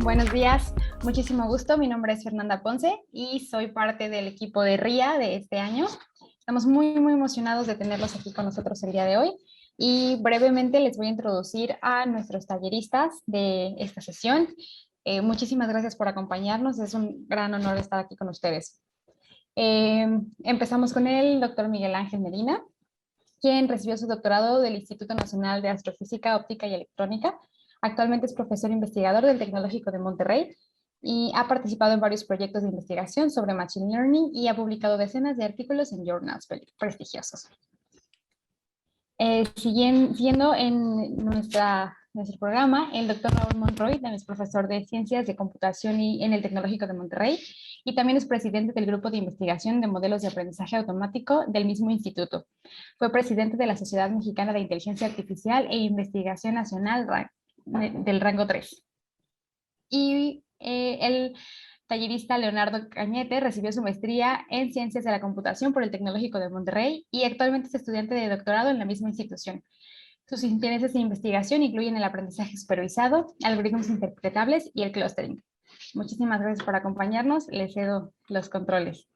Buenos días, muchísimo gusto. Mi nombre es Fernanda Ponce y soy parte del equipo de RIA de este año. Estamos muy emocionados de tenerlos aquí con nosotros el día de hoy y brevemente les voy a introducir a nuestros talleristas de esta sesión. Muchísimas gracias por acompañarnos, es un gran honor estar aquí con ustedes. Empezamos con el doctor Miguel Ángel Medina, quien recibió su doctorado del Instituto Nacional de Astrofísica, Óptica y Electrónica. Actualmente es profesor investigador del Tecnológico de Monterrey y ha participado en varios proyectos de investigación sobre Machine Learning y ha publicado decenas de artículos en journals prestigiosos. Siguiendo en nuestro programa, el doctor Raúl Monroy también es profesor de Ciencias de Computación en el Tecnológico de Monterrey y también es presidente del Grupo de Investigación de Modelos de Aprendizaje Automático del mismo instituto. Fue presidente de la Sociedad Mexicana de Inteligencia Artificial e Investigación Nacional del rango 3. Y el tallerista Leonardo Cañete recibió su maestría en Ciencias de la Computación por el Tecnológico de Monterrey y actualmente es estudiante de doctorado en la misma institución. Sus intereses de investigación incluyen el aprendizaje supervisado, algoritmos interpretables y el clustering. Muchísimas gracias por acompañarnos. Les cedo los controles.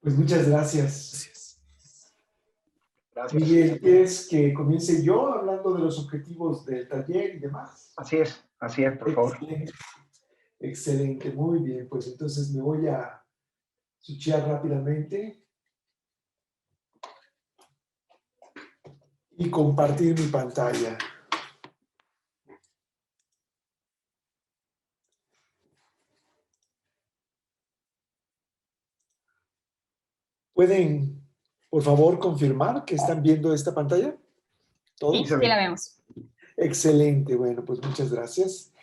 Pues muchas gracias. Gracias. Miguel, ¿quieres que comience yo hablando de los objetivos del taller y demás? Así es, por favor. Excelente, excelente, muy bien. Pues entonces me voy a switchear rápidamente y compartir mi pantalla. ¿Pueden, por favor, confirmar que están viendo esta pantalla? ¿Todos? Sí, la vemos. Excelente, bueno, pues muchas gracias.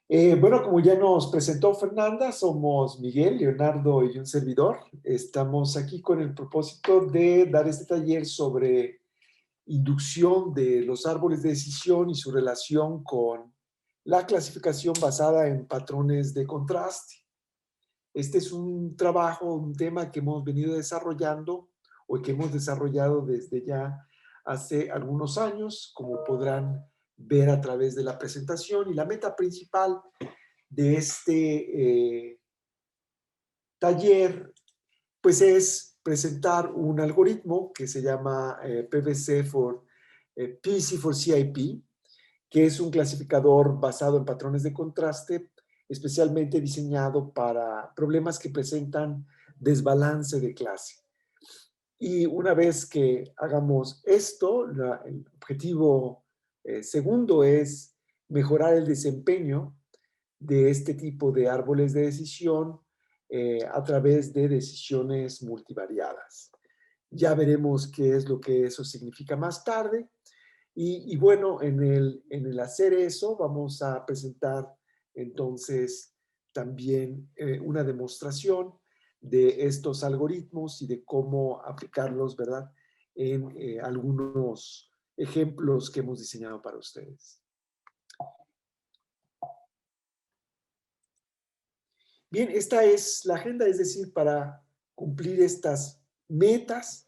Bueno, como ya nos presentó Fernanda, somos Miguel, Leonardo y un servidor. Estamos aquí con el propósito de dar este taller sobre inducción de los árboles de decisión y su relación con la clasificación basada en patrones de contraste. Este es un trabajo, un tema que hemos venido desarrollando o que hemos desarrollado desde ya hace algunos años, como podrán ver a través de la presentación. Y la meta principal de este taller, pues es presentar un algoritmo que se llama PC for CIP, que es un clasificador basado en patrones de contraste, especialmente diseñado para problemas que presentan desbalance de clase. Y una vez que hagamos esto, el objetivo segundo es mejorar el desempeño de este tipo de árboles de decisión a través de decisiones multivariadas. Ya veremos qué es lo que eso significa más tarde. Y bueno, en el hacer eso vamos a presentar entonces también una demostración de estos algoritmos y de cómo aplicarlos, ¿verdad? En algunos ejemplos que hemos diseñado para ustedes. Bien, esta es la agenda, es decir, para cumplir estas metas,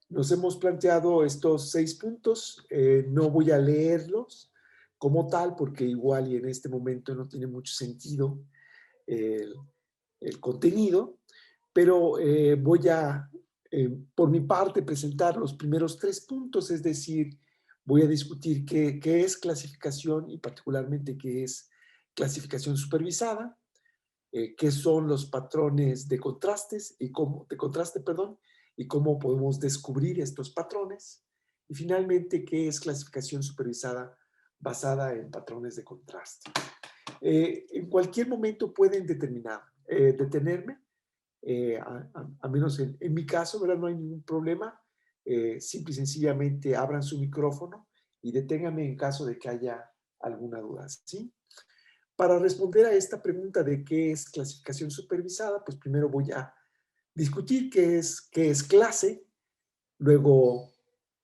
nos hemos planteado estos 6 puntos. No voy a leerlos como tal, porque igual y en este momento no tiene mucho sentido el contenido, pero voy a, por mi parte, presentar los primeros 3 puntos, es decir, voy a discutir qué es clasificación y particularmente qué es clasificación supervisada. Qué son los patrones de contraste, y cómo podemos descubrir estos patrones. Y finalmente, qué es clasificación supervisada basada en patrones de contraste. En cualquier momento pueden detenerme, a menos en mi caso, ¿verdad? No hay ningún problema. Simple y sencillamente abran su micrófono y deténganme en caso de que haya alguna duda, ¿sí? Para responder a esta pregunta de qué es clasificación supervisada, pues primero voy a discutir qué es clase. Luego,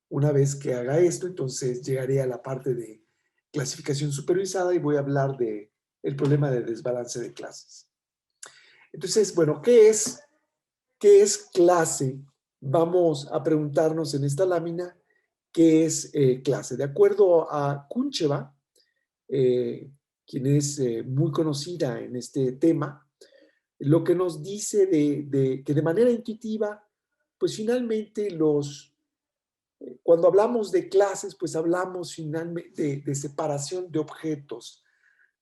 una vez que haga esto, entonces llegaré a la parte de clasificación supervisada y voy a hablar del problema de desbalance de clases. Entonces, bueno, ¿qué es clase? Vamos a preguntarnos en esta lámina, qué es clase. De acuerdo a Kuncheva, quien es muy conocida en este tema, lo que nos dice que de manera intuitiva, pues finalmente cuando hablamos de clases, pues hablamos finalmente de separación de objetos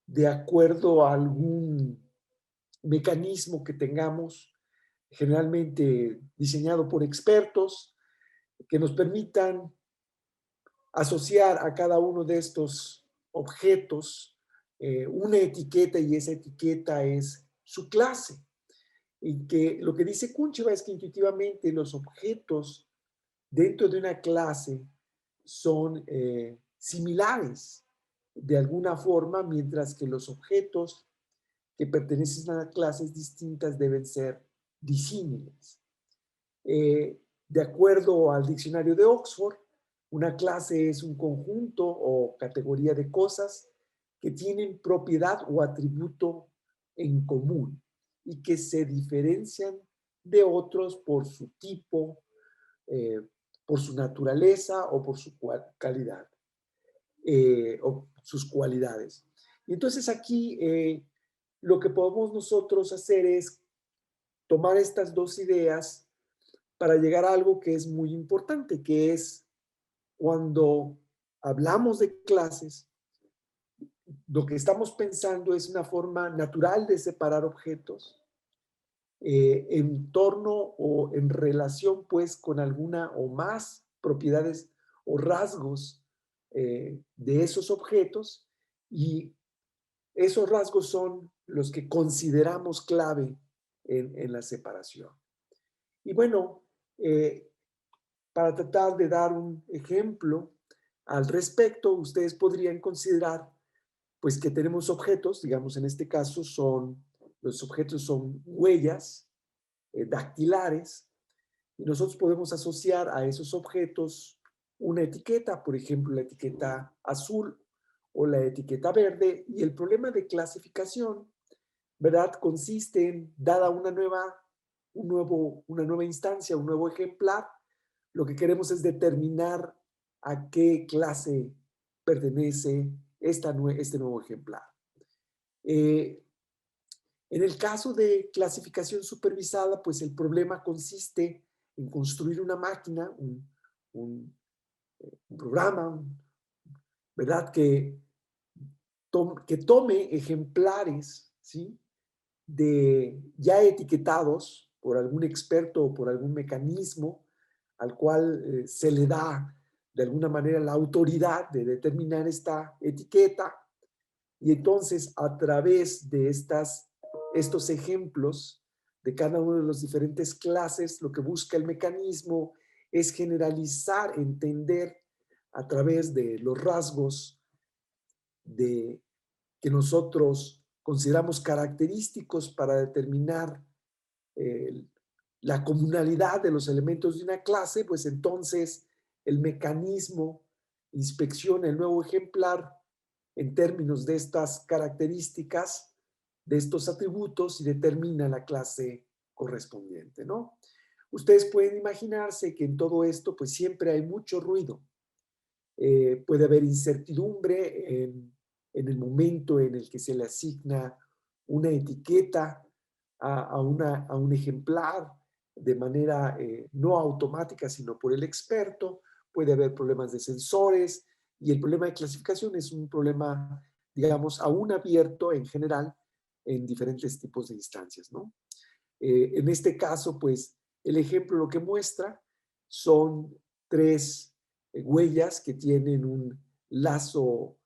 de acuerdo a algún mecanismo que tengamos, generalmente diseñado por expertos, que nos permitan asociar a cada uno de estos objetos una etiqueta, y esa etiqueta es su clase. Y que lo que dice Kuncheva es que intuitivamente los objetos dentro de una clase son similares de alguna forma, mientras que los objetos que pertenecen a clases distintas deben ser disímiles. De acuerdo al diccionario de Oxford, una clase es un conjunto o categoría de cosas que tienen propiedad o atributo en común y que se diferencian de otros por su tipo, por su naturaleza o por su calidad, o sus cualidades. Y entonces aquí lo que podemos nosotros hacer es tomar estas dos ideas para llegar a algo que es muy importante, que es cuando hablamos de clases, lo que estamos pensando es una forma natural de separar objetos en torno o en relación pues con alguna o más propiedades o rasgos de esos objetos, y esos rasgos son los que consideramos clave en la separación. Y bueno, para tratar de dar un ejemplo al respecto, ustedes podrían considerar pues que tenemos objetos, digamos en este caso los objetos son huellas dactilares, y nosotros podemos asociar a esos objetos una etiqueta, por ejemplo la etiqueta azul o la etiqueta verde, y el problema de clasificación, ¿verdad?, consiste en, dada una nueva instancia, un nuevo ejemplar, lo que queremos es determinar a qué clase pertenece este nuevo ejemplar. En el caso de clasificación supervisada, pues el problema consiste en construir una máquina, un programa, ¿verdad?, que tome ejemplares, ¿sí?, ya etiquetados por algún experto o por algún mecanismo al cual se le da de alguna manera la autoridad de determinar esta etiqueta, y entonces a través de estos ejemplos de cada una de las diferentes clases, lo que busca el mecanismo es generalizar, entender a través de los rasgos que nosotros consideramos característicos para determinar la comunalidad de los elementos de una clase, pues entonces el mecanismo inspecciona el nuevo ejemplar en términos de estas características, de estos atributos, y determina la clase correspondiente, ¿no? Ustedes pueden imaginarse que en todo esto pues siempre hay mucho ruido. Puede haber incertidumbre en el momento en el que se le asigna una etiqueta a un ejemplar de manera no automática, sino por el experto. Puede haber problemas de sensores, y el problema de clasificación es un problema, digamos, aún abierto en general en diferentes tipos de instancias, ¿no? En este caso, pues, el ejemplo lo que muestra son 3 huellas que tienen un lazo,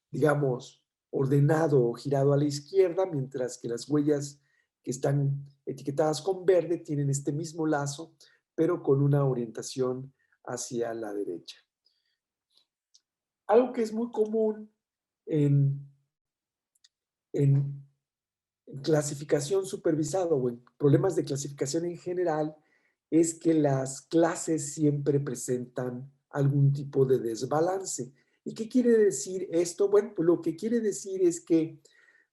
digamos, ordenado o girado a la izquierda, mientras que las huellas que están etiquetadas con verde tienen este mismo lazo, pero con una orientación hacia la derecha. Algo que es muy común en clasificación supervisada o en problemas de clasificación en general es que las clases siempre presentan algún tipo de desbalance. ¿Y qué quiere decir esto? Bueno, pues lo que quiere decir es que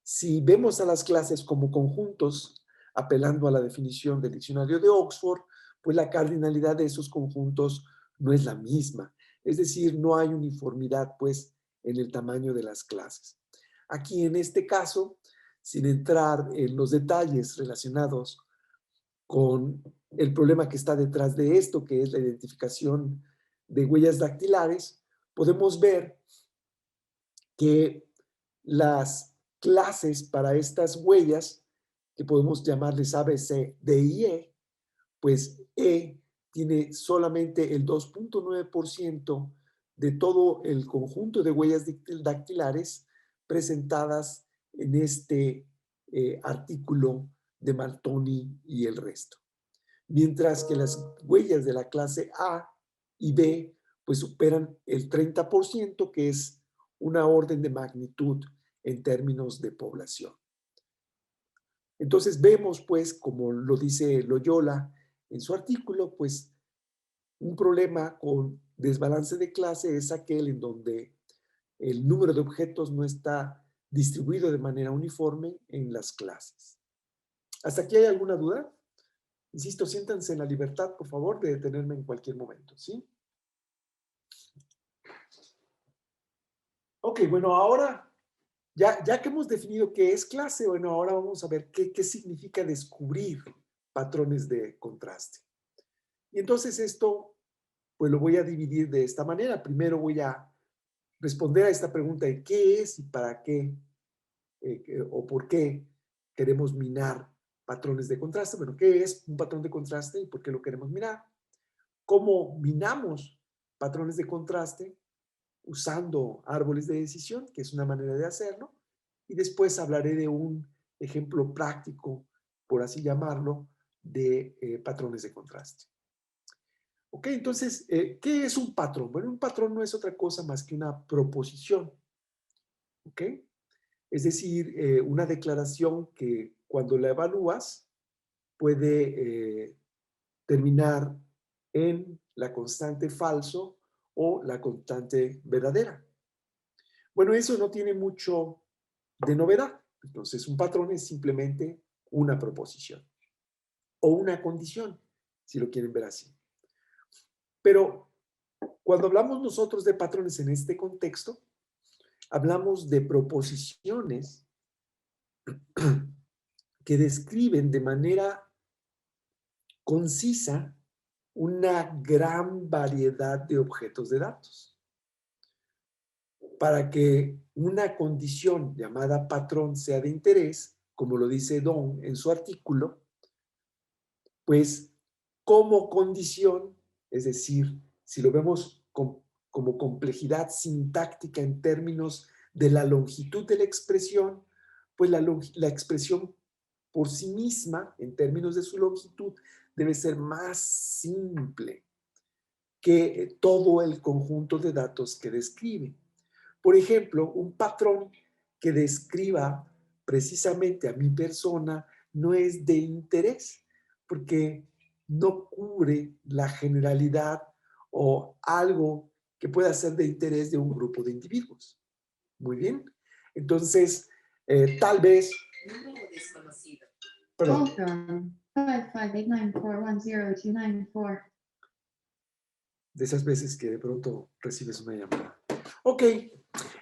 si vemos a las clases como conjuntos, apelando a la definición del diccionario de Oxford, pues la cardinalidad de esos conjuntos no es la misma. Es decir, no hay uniformidad, pues, en el tamaño de las clases. Aquí, en este caso, sin entrar en los detalles relacionados con el problema que está detrás de esto, que es la identificación de huellas dactilares, podemos ver que las clases para estas huellas, que podemos llamarles A, B, C, D y E, pues E tiene solamente el 2.9% de todo el conjunto de huellas dactilares presentadas en este artículo de Martoni y el resto. Mientras que las huellas de la clase A y B pues superan el 30%, que es una orden de magnitud en términos de población. Entonces vemos, pues, como lo dice Loyola en su artículo, pues un problema con desbalance de clase es aquel en donde el número de objetos no está distribuido de manera uniforme en las clases. ¿Hasta aquí hay alguna duda? Insisto, siéntanse en la libertad, por favor, de detenerme en cualquier momento, ¿sí? Ok, bueno, ahora, ya que hemos definido qué es clase, bueno, ahora vamos a ver qué significa descubrir patrones de contraste. Y entonces esto, pues lo voy a dividir de esta manera. Primero voy a responder a esta pregunta de qué es y para qué, o por qué queremos minar patrones de contraste. Bueno, ¿qué es un patrón de contraste y por qué lo queremos minar? ¿Cómo minamos patrones de contraste? Usando árboles de decisión, que es una manera de hacerlo. Y después hablaré de un ejemplo práctico, por así llamarlo, de patrones de contraste. Ok, entonces, ¿qué es un patrón? Bueno, un patrón no es otra cosa más que una proposición. ¿Ok? Es decir, una declaración que cuando la evalúas puede terminar en la constante falso o la constante verdadera. Bueno, eso no tiene mucho de novedad. Entonces, un patrón es simplemente una proposición o una condición, si lo quieren ver así. Pero cuando hablamos nosotros de patrones en este contexto, hablamos de proposiciones que describen de manera concisa una gran variedad de objetos de datos. Para que una condición llamada patrón sea de interés, como lo dice Don en su artículo, pues como condición, es decir, si lo vemos como complejidad sintáctica en términos de la longitud de la expresión, pues la expresión por sí misma, en términos de su longitud, debe ser más simple que todo el conjunto de datos que describe. Por ejemplo, un patrón que describa precisamente a mi persona no es de interés, porque no cubre la generalidad o algo que pueda ser de interés de un grupo de individuos. Muy bien. Entonces, tal vez... Número desconocido. Perdón. 55894102994. De esas veces que de pronto recibes una llamada. Ok,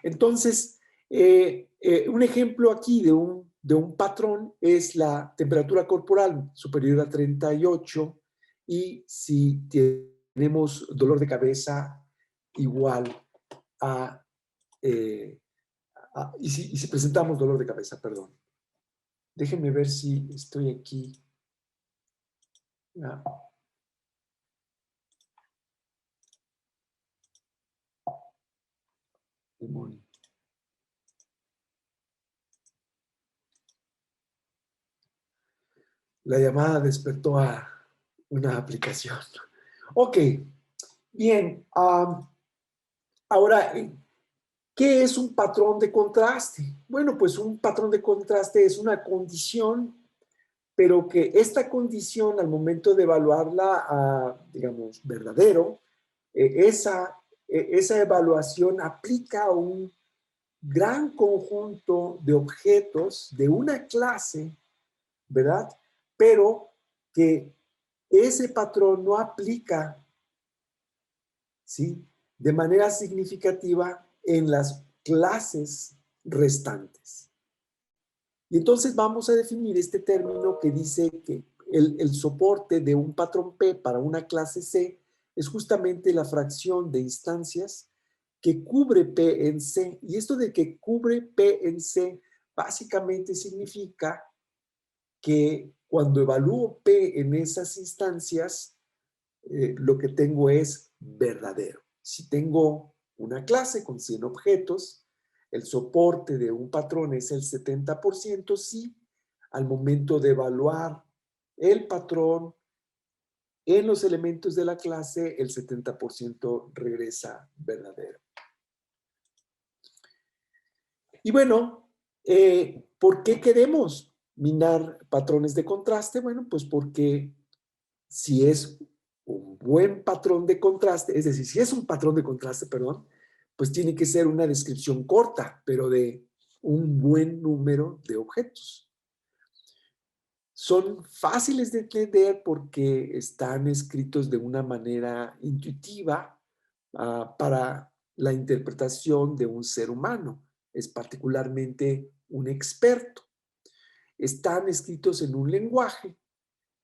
entonces, un ejemplo aquí de un patrón es la temperatura corporal superior a 38 y si tenemos dolor de cabeza igual a, y si presentamos dolor de cabeza, perdón. Déjenme ver si estoy aquí. Demonio. La llamada despertó a una aplicación. Ok, bien. Ahora, ¿qué es un patrón de contraste? Bueno, pues un patrón de contraste es una condición, pero que esta condición al momento de evaluarla a, digamos, verdadero, esa evaluación aplica a un gran conjunto de objetos de una clase, ¿verdad? Pero que ese patrón no aplica ¿sí?, de manera significativa en las clases restantes. Y entonces vamos a definir este término que dice que el soporte de un patrón P para una clase C es justamente la fracción de instancias que cubre P en C. Y esto de que cubre P en C básicamente significa que cuando evalúo P en esas instancias, lo que tengo es verdadero. Si tengo una clase con 100 objetos, el soporte de un patrón es el 70%, si al momento de evaluar el patrón en los elementos de la clase, el 70% regresa verdadero. Y bueno, ¿por qué queremos minar patrones de contraste? Bueno, pues porque si es un buen patrón de contraste, es decir, si es un patrón de contraste, perdón, pues tiene que ser una descripción corta, pero de un buen número de objetos. Son fáciles de entender porque están escritos de una manera intuitiva para la interpretación de un ser humano, es particularmente un experto. Están escritos en un lenguaje,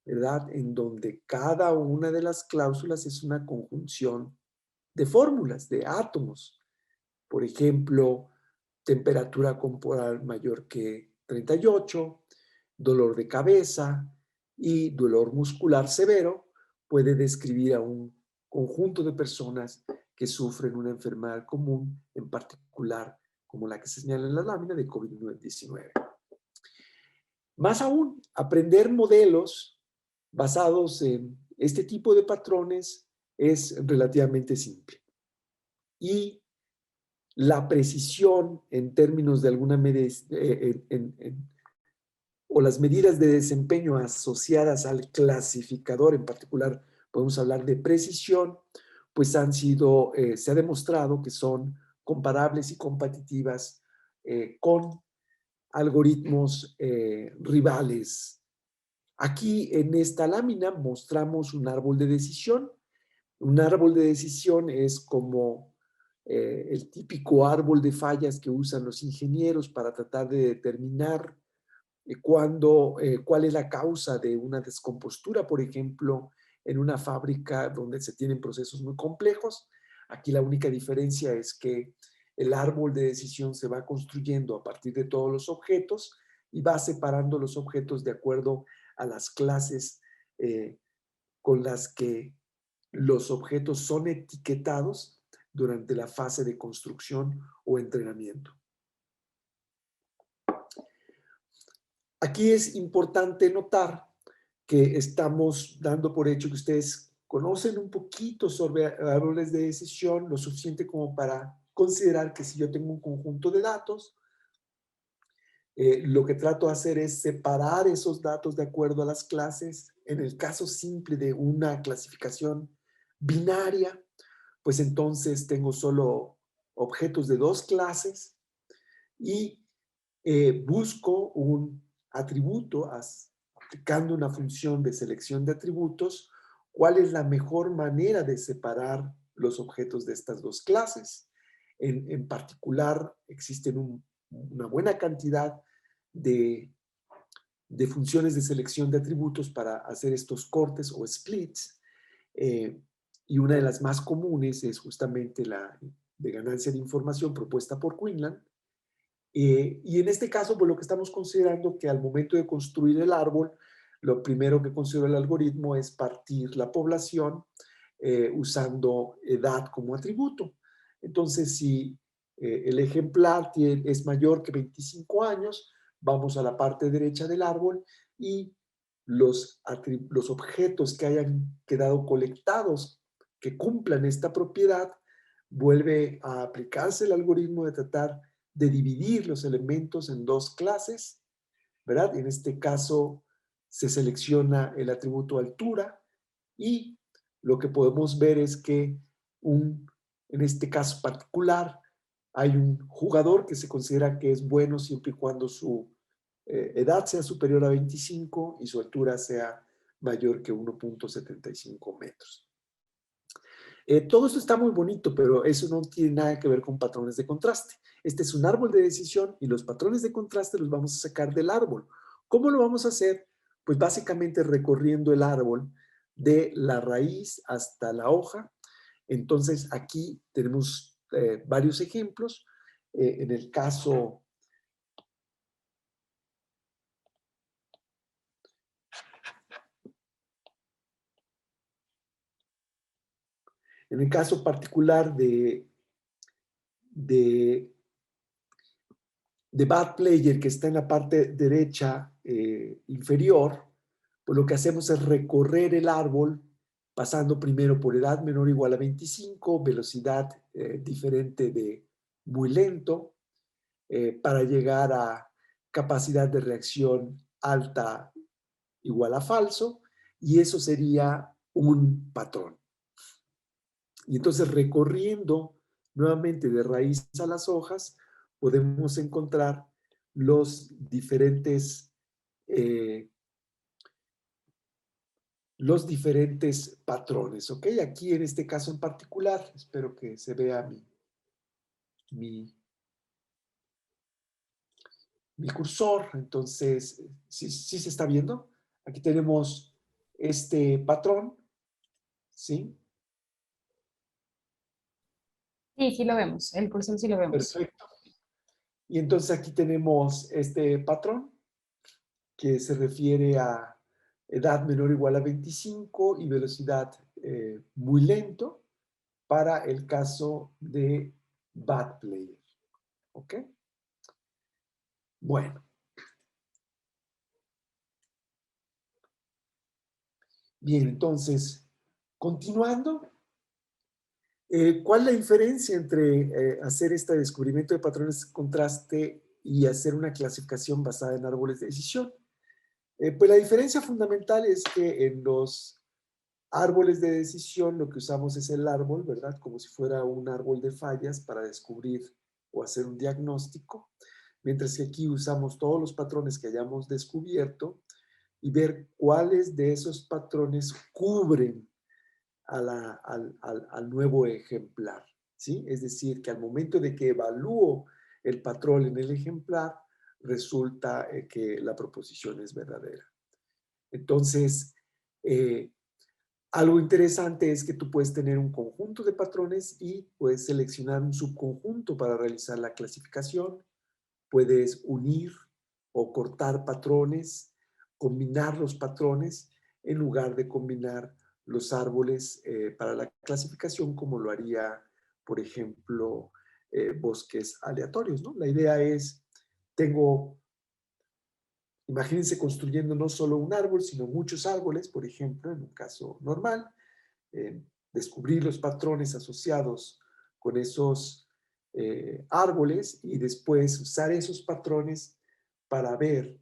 ¿verdad?, en donde cada una de las cláusulas es una conjunción de fórmulas, de átomos. Por ejemplo, temperatura corporal mayor que 38, dolor de cabeza y dolor muscular severo puede describir a un conjunto de personas que sufren una enfermedad común, en particular como la que se señala en la lámina de COVID-19. Más aún, aprender modelos basados en este tipo de patrones es relativamente simple. Y la precisión en términos de alguna medida, o las medidas de desempeño asociadas al clasificador, en particular podemos hablar de precisión, pues se ha demostrado que son comparables y competitivas con algoritmos rivales. Aquí en esta lámina mostramos un árbol de decisión. Un árbol de decisión es como el típico árbol de fallas que usan los ingenieros para tratar de determinar cuál es la causa de una descompostura, por ejemplo, en una fábrica donde se tienen procesos muy complejos. Aquí la única diferencia es que el árbol de decisión se va construyendo a partir de todos los objetos y va separando los objetos de acuerdo a las clases con las que los objetos son etiquetados durante la fase de construcción o entrenamiento. Aquí es importante notar que estamos dando por hecho que ustedes conocen un poquito sobre árboles de decisión, lo suficiente como para considerar que si yo tengo un conjunto de datos, lo que trato de hacer es separar esos datos de acuerdo a las clases. En el caso simple de una clasificación binaria, pues entonces tengo solo objetos de dos clases y busco un atributo aplicando una función de selección de atributos. ¿Cuál es la mejor manera de separar los objetos de estas dos clases? En particular, existen una buena cantidad de funciones de selección de atributos para hacer estos cortes o splits. Y una de las más comunes es justamente la de ganancia de información propuesta por Quinlan. Y en este caso, pues lo que estamos considerando que al momento de construir el árbol, lo primero que considera el algoritmo es partir la población usando edad como atributo. Entonces, si el ejemplar es mayor que 25 años, vamos a la parte derecha del árbol y los objetos que hayan quedado colectados que cumplan esta propiedad, vuelve a aplicarse el algoritmo de tratar de dividir los elementos en dos clases, ¿verdad? En este caso se selecciona el atributo altura y lo que podemos ver es que en este caso particular hay un jugador que se considera que es bueno siempre y cuando su edad sea superior a 25 y su altura sea mayor que 1.75 metros. Todo esto está muy bonito, pero eso no tiene nada que ver con patrones de contraste. Este es un árbol de decisión y los patrones de contraste los vamos a sacar del árbol. ¿Cómo lo vamos a hacer? Pues básicamente recorriendo el árbol de la raíz hasta la hoja. Entonces aquí tenemos varios ejemplos. En el caso particular de Bad Player, que está en la parte derecha inferior, pues lo que hacemos es recorrer el árbol pasando primero por edad menor o igual a 25, velocidad diferente de muy lento, para llegar a capacidad de reacción alta igual a falso, y eso sería un patrón. Y entonces recorriendo nuevamente de raíz a las hojas, podemos encontrar los diferentes patrones, ¿ok? Aquí en este caso en particular, espero que se vea mi cursor. Entonces, ¿sí se está viendo? Aquí tenemos este patrón, ¿sí? Sí, sí lo vemos. El cursor sí lo vemos. Perfecto. Y entonces aquí tenemos este patrón que se refiere a edad menor o igual a 25 y velocidad muy lento para el caso de Bad Player. ¿Ok? Bueno. Bien, entonces, continuando, ¿cuál es la diferencia entre hacer este descubrimiento de patrones de contraste y hacer una clasificación basada en árboles de decisión? Pues la diferencia fundamental es que en los árboles de decisión lo que usamos es el árbol, ¿verdad? Como si fuera un árbol de fallas para descubrir o hacer un diagnóstico, mientras que aquí usamos todos los patrones que hayamos descubierto y ver cuáles de esos patrones cubren al nuevo ejemplar, ¿sí? Es decir, que al momento de que evalúo el patrón en el ejemplar, resulta que la proposición es verdadera. Entonces, algo interesante es que tú puedes tener un conjunto de patrones y puedes seleccionar un subconjunto para realizar la clasificación. Puedes unir o cortar patrones, combinar los patrones en lugar de combinar los árboles para la clasificación, como lo haría, por ejemplo, bosques aleatorios, ¿no? La idea es, imagínense construyendo no solo un árbol, sino muchos árboles, por ejemplo, en un caso normal, descubrir los patrones asociados con esos árboles y después usar esos patrones para ver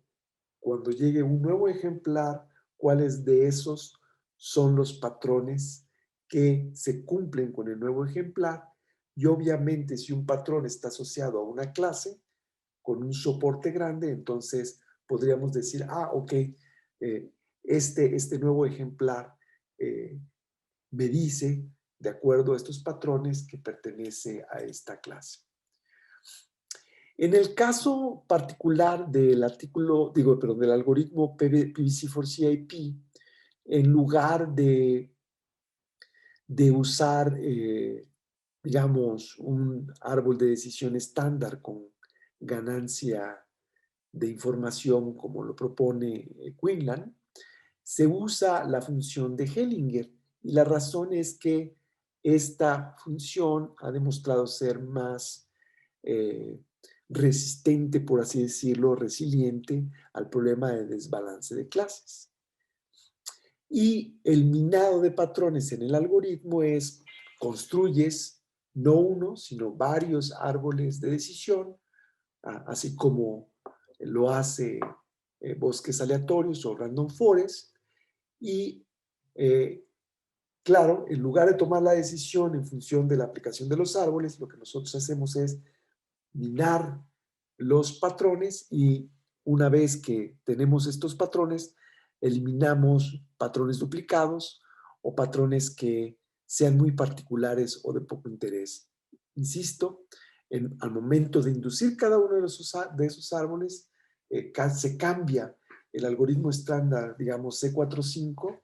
cuando llegue un nuevo ejemplar cuáles de esos son los patrones que se cumplen con el nuevo ejemplar. Y obviamente si un patrón está asociado a una clase con un soporte grande, entonces podríamos decir, ok, este nuevo ejemplar me dice, de acuerdo a estos patrones, que pertenece a esta clase. En el caso particular del del algoritmo PBC4CIP, en lugar de usar, digamos, un árbol de decisión estándar con ganancia de información como lo propone Quinlan, se usa la función de Hellinger. Y la razón es que esta función ha demostrado ser más resistente, por así decirlo, resiliente al problema de desbalance de clases. Y el minado de patrones en el algoritmo es, construyes no uno, sino varios árboles de decisión, así como lo hace bosques aleatorios o random forest, y claro, en lugar de tomar la decisión en función de la aplicación de los árboles, lo que nosotros hacemos es minar los patrones y una vez que tenemos estos patrones, eliminamos patrones duplicados o patrones que sean muy particulares o de poco interés. Insisto, al momento de inducir cada uno de esos árboles, se cambia el algoritmo estándar, digamos C45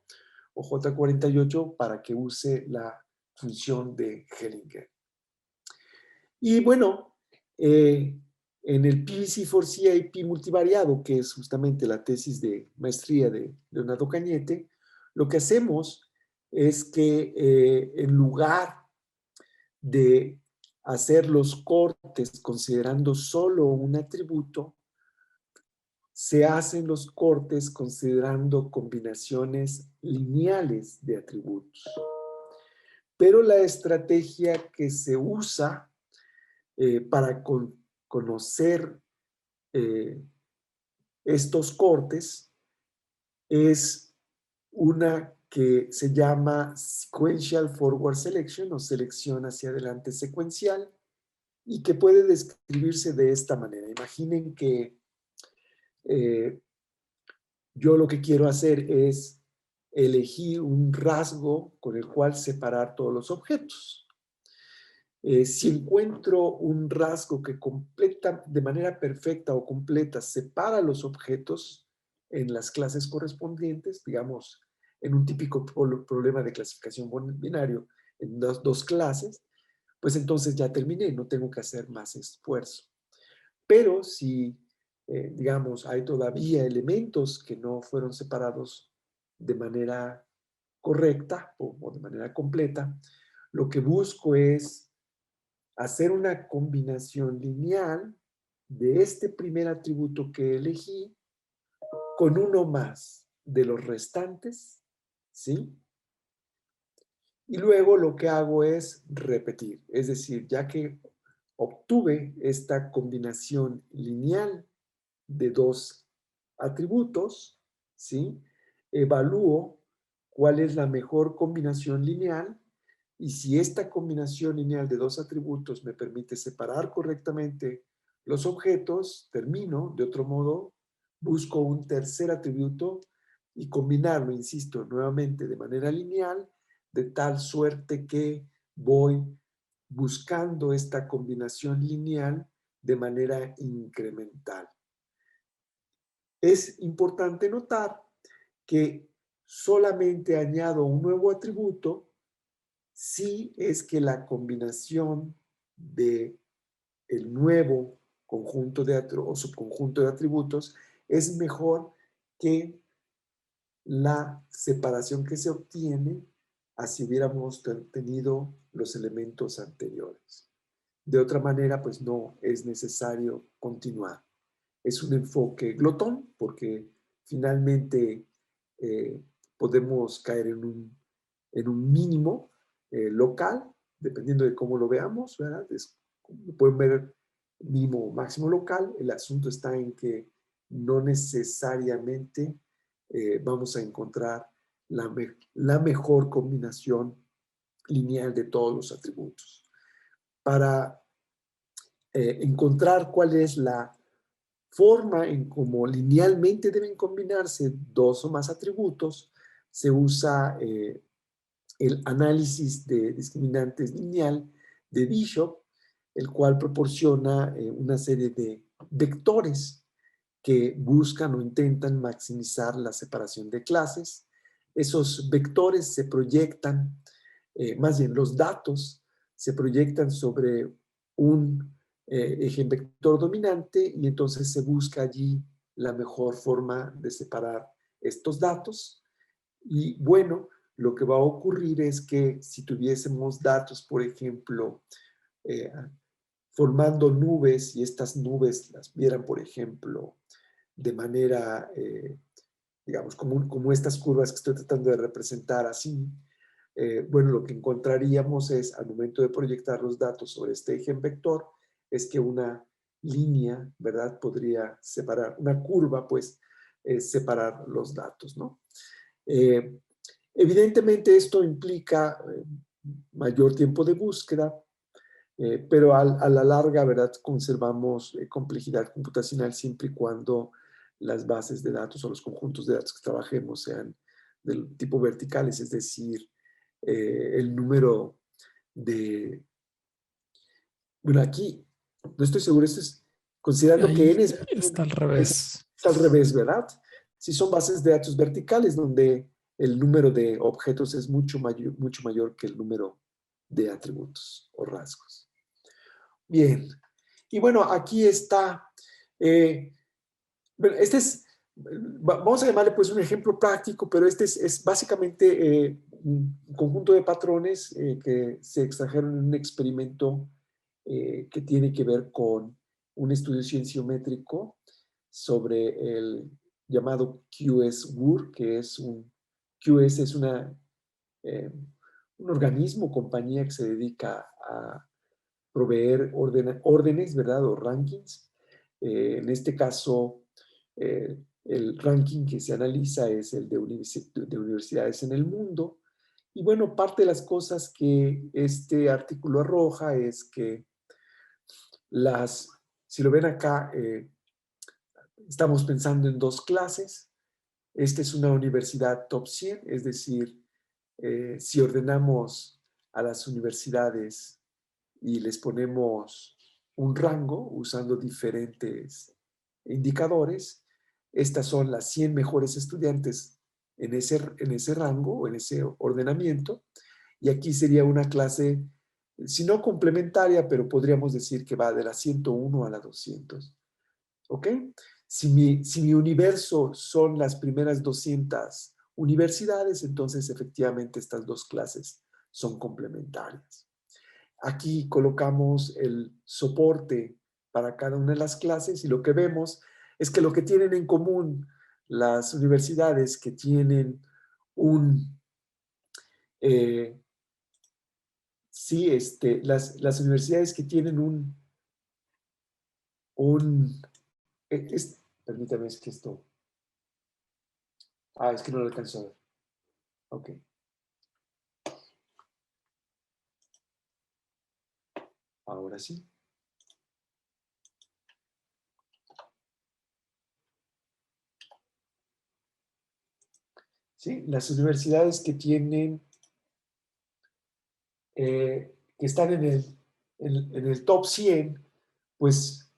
o J48, para que use la función de Hellinger. Y bueno, en el PBC4CIP multivariado, que es justamente la tesis de maestría de Leonardo Cañete, lo que hacemos es que en lugar de hacer los cortes considerando solo un atributo, se hacen los cortes considerando combinaciones lineales de atributos. Pero la estrategia que se usa para conocer estos cortes es una que se llama Sequential Forward Selection o selección hacia adelante secuencial y que puede describirse de esta manera. Imaginen que yo lo que quiero hacer es elegir un rasgo con el cual separar todos los objetos. Si encuentro un rasgo que completa de manera perfecta o completa separa los objetos en las clases correspondientes, digamos, en un típico problema de clasificación binario en dos clases, pues entonces ya terminé, no tengo que hacer más esfuerzo. Pero si, digamos, hay todavía elementos que no fueron separados de manera correcta o de manera completa, lo que busco es hacer una combinación lineal de este primer atributo que elegí con uno más de los restantes, ¿sí? Y luego lo que hago es repetir, es decir, ya que obtuve esta combinación lineal de dos atributos, ¿sí? Evalúo cuál es la mejor combinación lineal y si esta combinación lineal de dos atributos me permite separar correctamente los objetos, termino. De otro modo, busco un tercer atributo y combinarlo, insisto, nuevamente de manera lineal, de tal suerte que voy buscando esta combinación lineal de manera incremental. Es importante notar que solamente añado un nuevo atributo si es que la combinación de el nuevo conjunto o subconjunto de atributos es mejor que la separación que se obtiene si hubiéramos tenido los elementos anteriores. De otra manera, pues no es necesario continuar. Es un enfoque glotón porque finalmente podemos caer en un mínimo local, dependiendo de cómo lo veamos, ¿verdad? Pueden ver mínimo o máximo local. El asunto está en que no necesariamente vamos a encontrar la mejor combinación lineal de todos los atributos. Para encontrar cuál es la forma en cómo linealmente deben combinarse dos o más atributos, se usa el análisis de discriminantes lineal de Bishop, el cual proporciona una serie de vectores que buscan o intentan maximizar la separación de clases. Esos vectores se proyectan, más bien los datos se proyectan sobre un eje vector dominante y entonces se busca allí la mejor forma de separar estos datos. Y bueno, lo que va a ocurrir es que si tuviésemos datos, por ejemplo, formando nubes y estas nubes las vieran, por ejemplo, de manera, digamos, como estas curvas que estoy tratando de representar así, bueno, lo que encontraríamos es, al momento de proyectar los datos sobre este eje en vector, es que una línea, ¿verdad? Podría separar, una curva, pues, separar los datos, ¿no? Evidentemente esto implica mayor tiempo de búsqueda, pero a la larga, ¿verdad? Conservamos complejidad computacional siempre y cuando las bases de datos o los conjuntos de datos que trabajemos sean del tipo verticales, es decir, el número de... Bueno, aquí no estoy seguro, esto es considerando Ahí que n está al revés. está al revés, ¿verdad? Si son bases de datos verticales donde el número de objetos es mucho mayor que el número de atributos o rasgos. Bien. Y bueno, aquí está. Bueno, vamos a llamarle pues un ejemplo práctico, pero este es básicamente un conjunto de patrones que se extrajeron en un experimento que tiene que ver con un estudio cienciométrico sobre el llamado QS-WUR, que es QS es un organismo, compañía que se dedica a proveer órdenes, ¿verdad? O rankings. En este caso, el ranking que se analiza es el de universidades en el mundo. Y bueno, parte de las cosas que este artículo arroja es que si lo ven acá, estamos pensando en dos clases. Esta es una universidad top 100, es decir, si ordenamos a las universidades y les ponemos un rango usando diferentes indicadores, estas son las 100 mejores estudiantes en ese rango o en ese ordenamiento, y aquí sería una clase, si no complementaria, pero podríamos decir que va de la 101 a la 200. ¿Ok? Si mi universo son las primeras 200 universidades, entonces efectivamente estas dos clases son complementarias. Aquí colocamos el soporte para cada una de las clases y lo que vemos es que lo que tienen en común las universidades que tienen las universidades que tienen permítame, es que esto, es que no lo alcanzo a ver. Ok. Ahora sí. ¿Sí? Las universidades que tienen, que están en el top 100, pues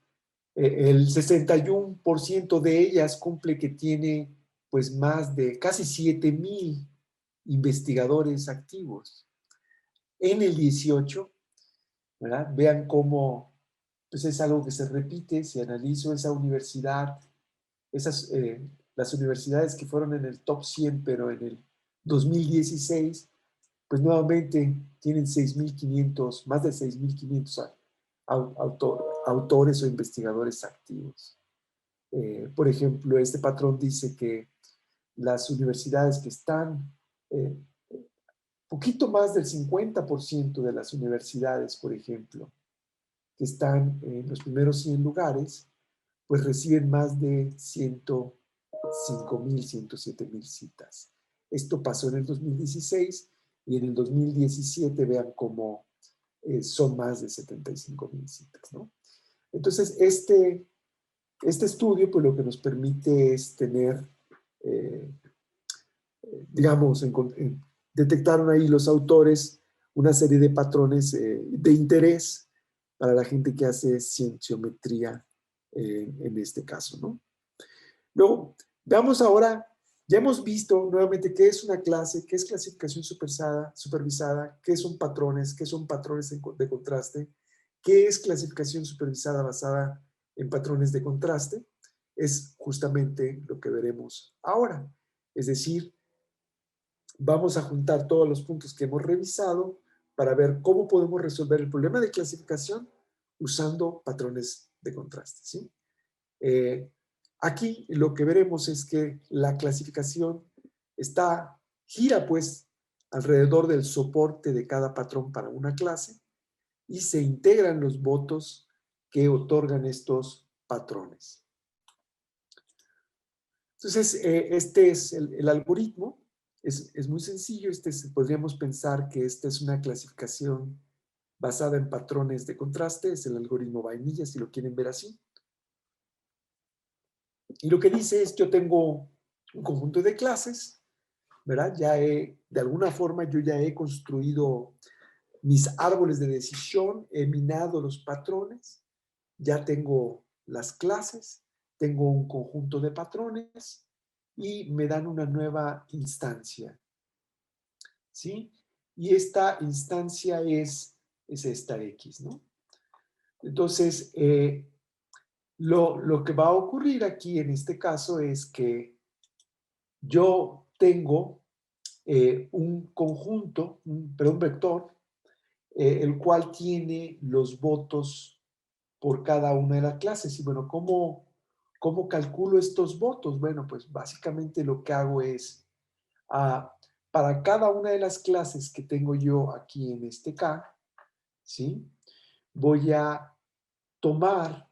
el 61% de ellas cumple que tiene pues más de casi 7,000 investigadores activos. En el 18, ¿verdad? Vean cómo pues es algo que se repite. Si analizo esa universidad, las universidades que fueron en el top 100, pero en el 2016, pues nuevamente tienen 6,500, más de 6,500 autores o investigadores activos. Por ejemplo, este patrón dice que las universidades que están, poquito más del 50% de las universidades, por ejemplo, que están en los primeros 100 lugares, pues reciben más de 105,000, 107,000 citas. Esto pasó en el 2016 y en el 2017 vean cómo son más de 75,000 citas, ¿no? Entonces, este estudio, pues lo que nos permite es tener, digamos, detectaron ahí los autores una serie de patrones de interés para la gente que hace cienciometría en este caso, ¿no? Luego, veamos ahora, ya hemos visto nuevamente qué es una clase, qué es clasificación supervisada, qué son patrones de contraste, qué es clasificación supervisada basada en patrones de contraste. Es justamente lo que veremos ahora. Es decir, vamos a juntar todos los puntos que hemos revisado para ver cómo podemos resolver el problema de clasificación usando patrones de contraste, ¿sí? Aquí lo que veremos es que la clasificación gira pues alrededor del soporte de cada patrón para una clase y se integran los votos que otorgan estos patrones. Entonces, este es el algoritmo. Es muy sencillo. Podríamos pensar que esta es una clasificación basada en patrones de contraste. Es el algoritmo vainilla, si lo quieren ver así. Y lo que dice es, yo tengo un conjunto de clases ¿verdad? De alguna forma yo ya he construido mis árboles de decisión, he minado los patrones, ya tengo las clases, tengo un conjunto de patrones y me dan una nueva instancia, ¿sí? Y esta instancia es esta X, ¿no? Entonces, lo que va a ocurrir aquí en este caso es que yo tengo un conjunto, un vector, el cual tiene los votos por cada una de las clases. Y bueno, ¿cómo calculo estos votos? Bueno, pues básicamente lo que hago es, para cada una de las clases que tengo yo aquí en este K, ¿sí? Voy a tomar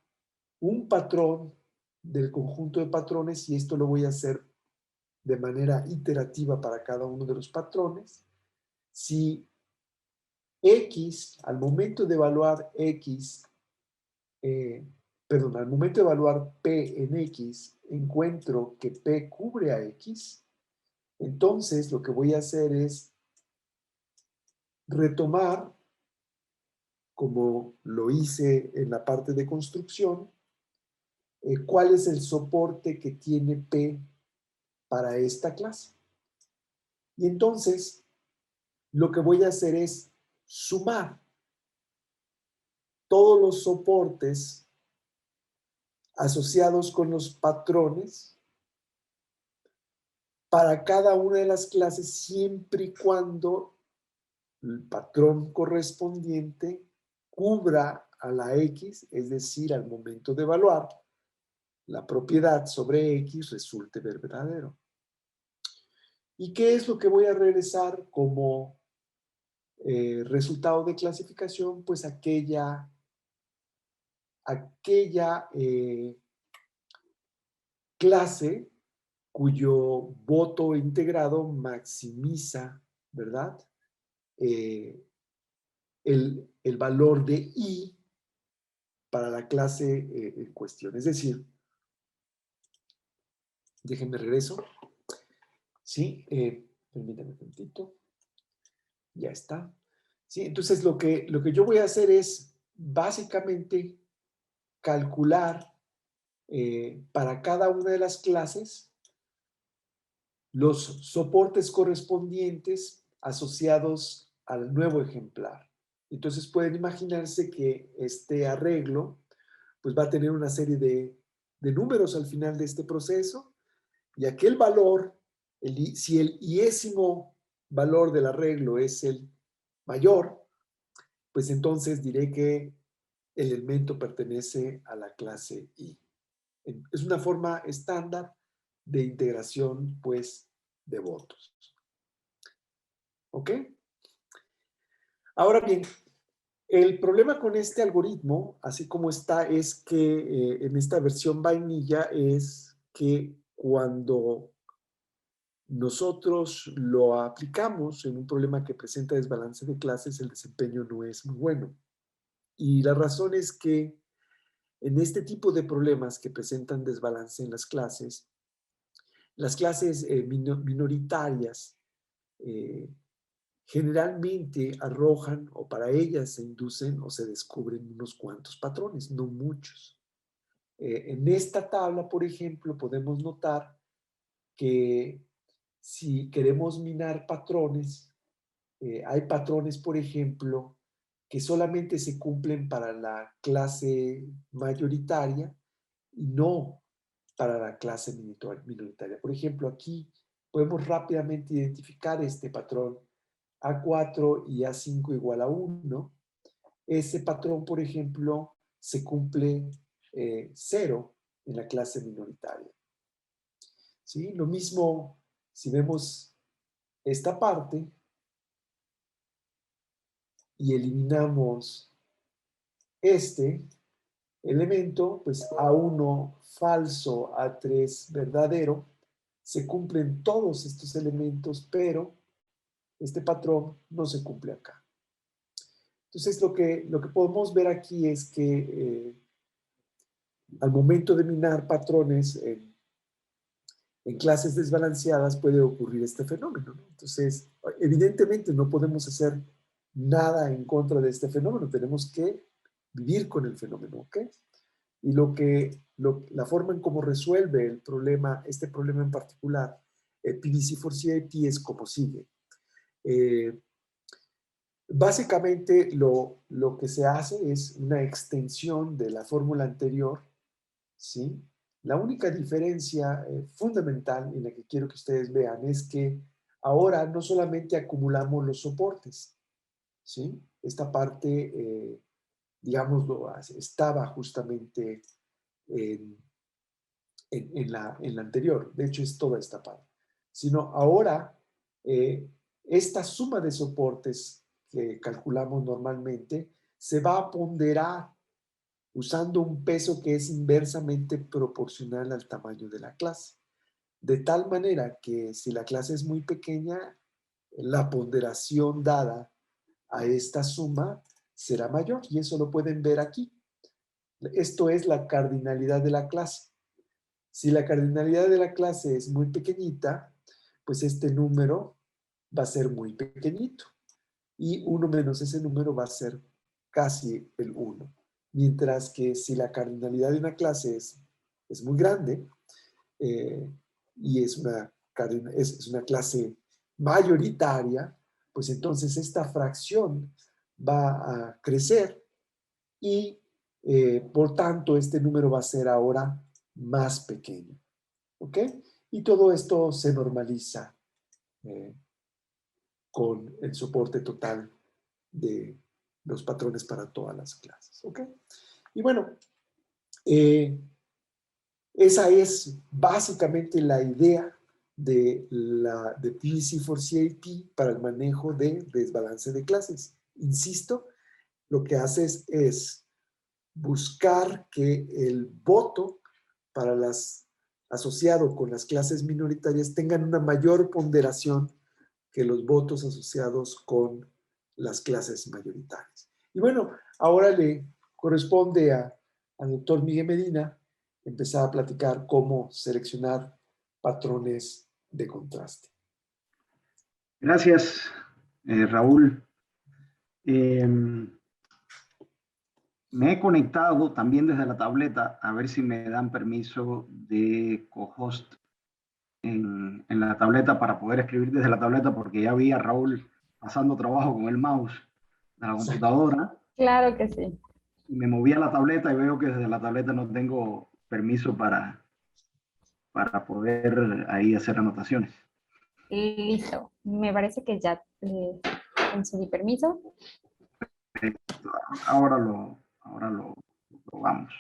un patrón del conjunto de patrones y esto lo voy a hacer de manera iterativa para cada uno de los patrones. Si X, al momento de evaluar X, al momento de evaluar P en X, encuentro que P cubre a X, entonces lo que voy a hacer es retomar, como lo hice en la parte de construcción, cuál es el soporte que tiene P para esta clase. Y entonces lo que voy a hacer es sumar todos los soportes asociados con los patrones para cada una de las clases siempre y cuando el patrón correspondiente cubra a la X, es decir, al momento de evaluar, la propiedad sobre X resulte verdadero. ¿Y qué es lo que voy a regresar como resultado de clasificación? Pues aquella clase cuyo voto integrado maximiza, ¿verdad? El valor de I para la clase en cuestión. Es decir, déjenme regreso. ¿Sí? Permítanme un momentito. Ya está. ¿Sí? Entonces, lo que yo voy a hacer es básicamente calcular para cada una de las clases los soportes correspondientes asociados al nuevo ejemplar. Entonces pueden imaginarse que este arreglo pues va a tener una serie de números al final de este proceso y aquel valor, si el iésimo valor del arreglo es el mayor, pues entonces diré que el elemento pertenece a la clase I. Es una forma estándar de integración, pues, de votos. ¿Ok? Ahora bien, el problema con este algoritmo, así como está, es que en esta versión vainilla es que cuando nosotros lo aplicamos en un problema que presenta desbalance de clases, el desempeño no es muy bueno. Y la razón es que en este tipo de problemas que presentan desbalance en las clases minoritarias generalmente arrojan o para ellas se inducen o se descubren unos cuantos patrones, no muchos. En esta tabla, por ejemplo, podemos notar que si queremos minar patrones, hay patrones, por ejemplo, que solamente se cumplen para la clase mayoritaria y no para la clase minoritaria. Por ejemplo, aquí podemos rápidamente identificar este patrón A4 y A5 igual a 1. Ese patrón, por ejemplo, se cumple 0 en la clase minoritaria. ¿Sí? Lo mismo si vemos esta parte y eliminamos este elemento, pues A1 falso, A3 verdadero, se cumplen todos estos elementos, pero este patrón no se cumple acá. Entonces, lo que podemos ver aquí es que al momento de minar patrones en clases desbalanceadas puede ocurrir este fenómeno, ¿no? Entonces, evidentemente no podemos hacer nada en contra de este fenómeno, tenemos que vivir con el fenómeno, ¿ok? Y la forma en cómo resuelve el problema, este problema en particular, PDC4CIP es como sigue. Básicamente lo que se hace es una extensión de la fórmula anterior, ¿sí? La única diferencia fundamental en la que quiero que ustedes vean es que ahora no solamente acumulamos los soportes, ¿sí? Esta parte, digámoslo, estaba justamente en la anterior, de hecho es toda esta parte, sino ahora esta suma de soportes que calculamos normalmente se va a ponderar usando un peso que es inversamente proporcional al tamaño de la clase. De tal manera que si la clase es muy pequeña, la ponderación dada a esta suma será mayor y eso lo pueden ver aquí. Esto es la cardinalidad de la clase. Si la cardinalidad de la clase es muy pequeñita, pues este número va a ser muy pequeñito. Y 1 menos ese número va a ser casi el 1. Mientras que si la cardinalidad de una clase es muy grande y es una clase mayoritaria, pues entonces esta fracción va a crecer y por tanto este número va a ser ahora más pequeño. ¿Ok? Y todo esto se normaliza con el soporte total de los patrones para todas las clases. ¿Ok? Y bueno, esa es básicamente la idea de PDC4CIP para el manejo de desbalance de clases. Insisto, lo que haces es buscar que el voto para asociado con las clases minoritarias tengan una mayor ponderación que los votos asociados con las clases mayoritarias. Y bueno, ahora le corresponde al doctor Miguel Medina empezar a platicar cómo seleccionar patrones de contraste. Gracias, Raúl. Me he conectado también desde la tableta a ver si me dan permiso de co-host en la tableta para poder escribir desde la tableta, porque ya vi a Raúl pasando trabajo con el mouse de la computadora. Claro que sí. Y me moví a la tableta y veo que desde la tableta no tengo permiso para poder ahí hacer anotaciones. Listo. Me parece que ya concedí permiso. Ahora lo vamos.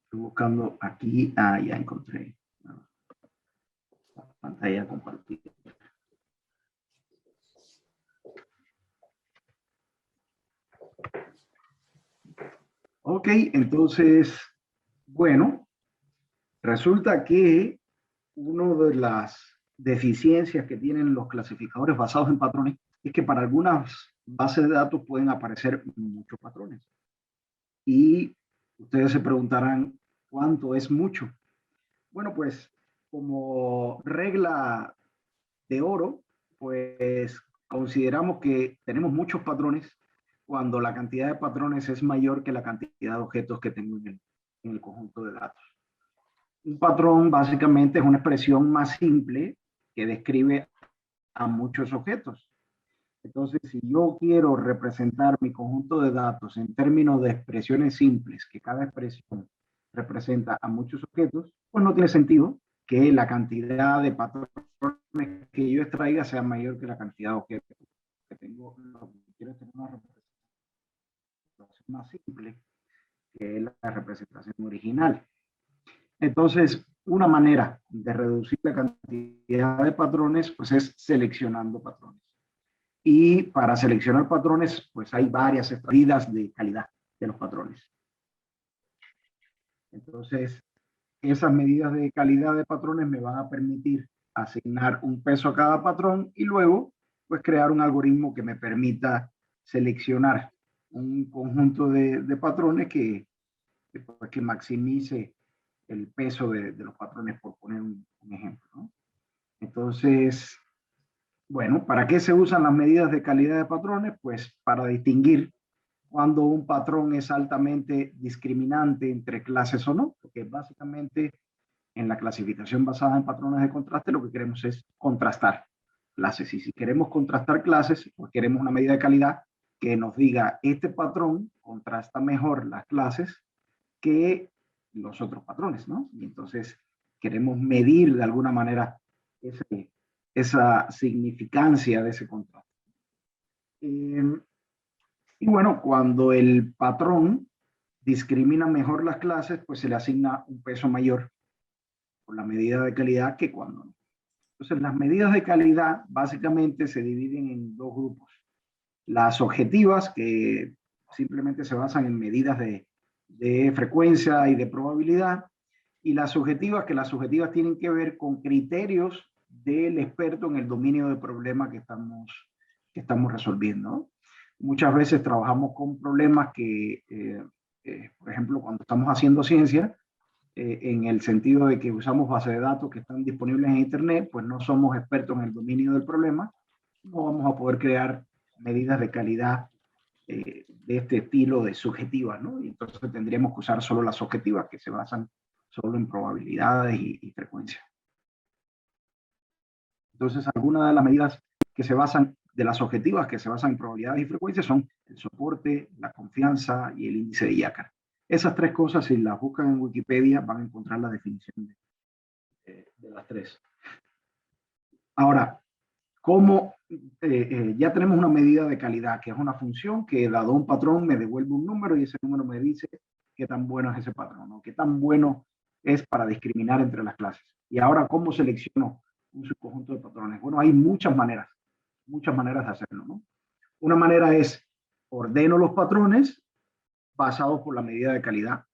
Estoy buscando aquí. Ah, ya encontré. La pantalla compartida. Ok, entonces, bueno, resulta que una de las deficiencias que tienen los clasificadores basados en patrones es que para algunas bases de datos pueden aparecer muchos patrones. Y ustedes se preguntarán, ¿cuánto es mucho? Bueno, pues como regla de oro, pues consideramos que tenemos muchos patrones cuando la cantidad de patrones es mayor que la cantidad de objetos que tengo en el conjunto de datos. Un patrón básicamente es una expresión más simple que describe a muchos objetos. Entonces, si yo quiero representar mi conjunto de datos en términos de expresiones simples, que cada expresión representa a muchos objetos, pues no tiene sentido que la cantidad de patrones que yo extraiga sea mayor que la cantidad de objetos que tengo. Lo que quiero es tener una representación más simple que la representación original. Entonces, una manera de reducir la cantidad de patrones pues es seleccionando patrones. Y para seleccionar patrones, pues hay varias medidas de calidad de los patrones. Entonces, esas medidas de calidad de patrones me van a permitir asignar un peso a cada patrón y luego pues crear un algoritmo que me permita seleccionar un conjunto de patrones que maximice el peso de los patrones, por poner un ejemplo, ¿no? Entonces, bueno, ¿para qué se usan las medidas de calidad de patrones? Pues para distinguir cuando un patrón es altamente discriminante entre clases o no, porque básicamente en la clasificación basada en patrones de contraste lo que queremos es contrastar clases. Y si queremos contrastar clases, pues queremos una medida de calidad que nos diga este patrón contrasta mejor las clases que los otros patrones, ¿no? Y entonces queremos medir de alguna manera esa significancia de ese contraste. Y bueno, cuando el patrón discrimina mejor las clases, pues se le asigna un peso mayor por la medida de calidad que cuando no. Entonces, las medidas de calidad básicamente se dividen en dos grupos. Las objetivas, que simplemente se basan en medidas de frecuencia y de probabilidad, y las subjetivas, que las subjetivas tienen que ver con criterios del experto en el dominio del problema que estamos resolviendo. Muchas veces trabajamos con problemas que, por ejemplo, cuando estamos haciendo ciencia, en el sentido de que usamos bases de datos que están disponibles en Internet, pues no somos expertos en el dominio del problema, no vamos a poder crear medidas de calidad de este estilo de subjetivas, ¿no? Y entonces tendríamos que usar solo las objetivas que se basan solo en probabilidades y frecuencia. Entonces, algunas de las medidas que se basan, de las objetivas que se basan en probabilidades y frecuencias son el soporte, la confianza y el índice de Yacar. Esas tres cosas, si las buscan en Wikipedia, van a encontrar la definición de las tres. Ahora, ¿cómo ya tenemos una medida de calidad, que es una función que dado un patrón me devuelve un número y ese número me dice qué tan bueno es ese patrón, ¿no? Qué tan bueno es para discriminar entre las clases? Y ahora, ¿cómo selecciono un subconjunto de patrones? Bueno, hay muchas maneras de hacerlo, ¿no? Una manera es ordeno los patrones basados por la medida de calidad.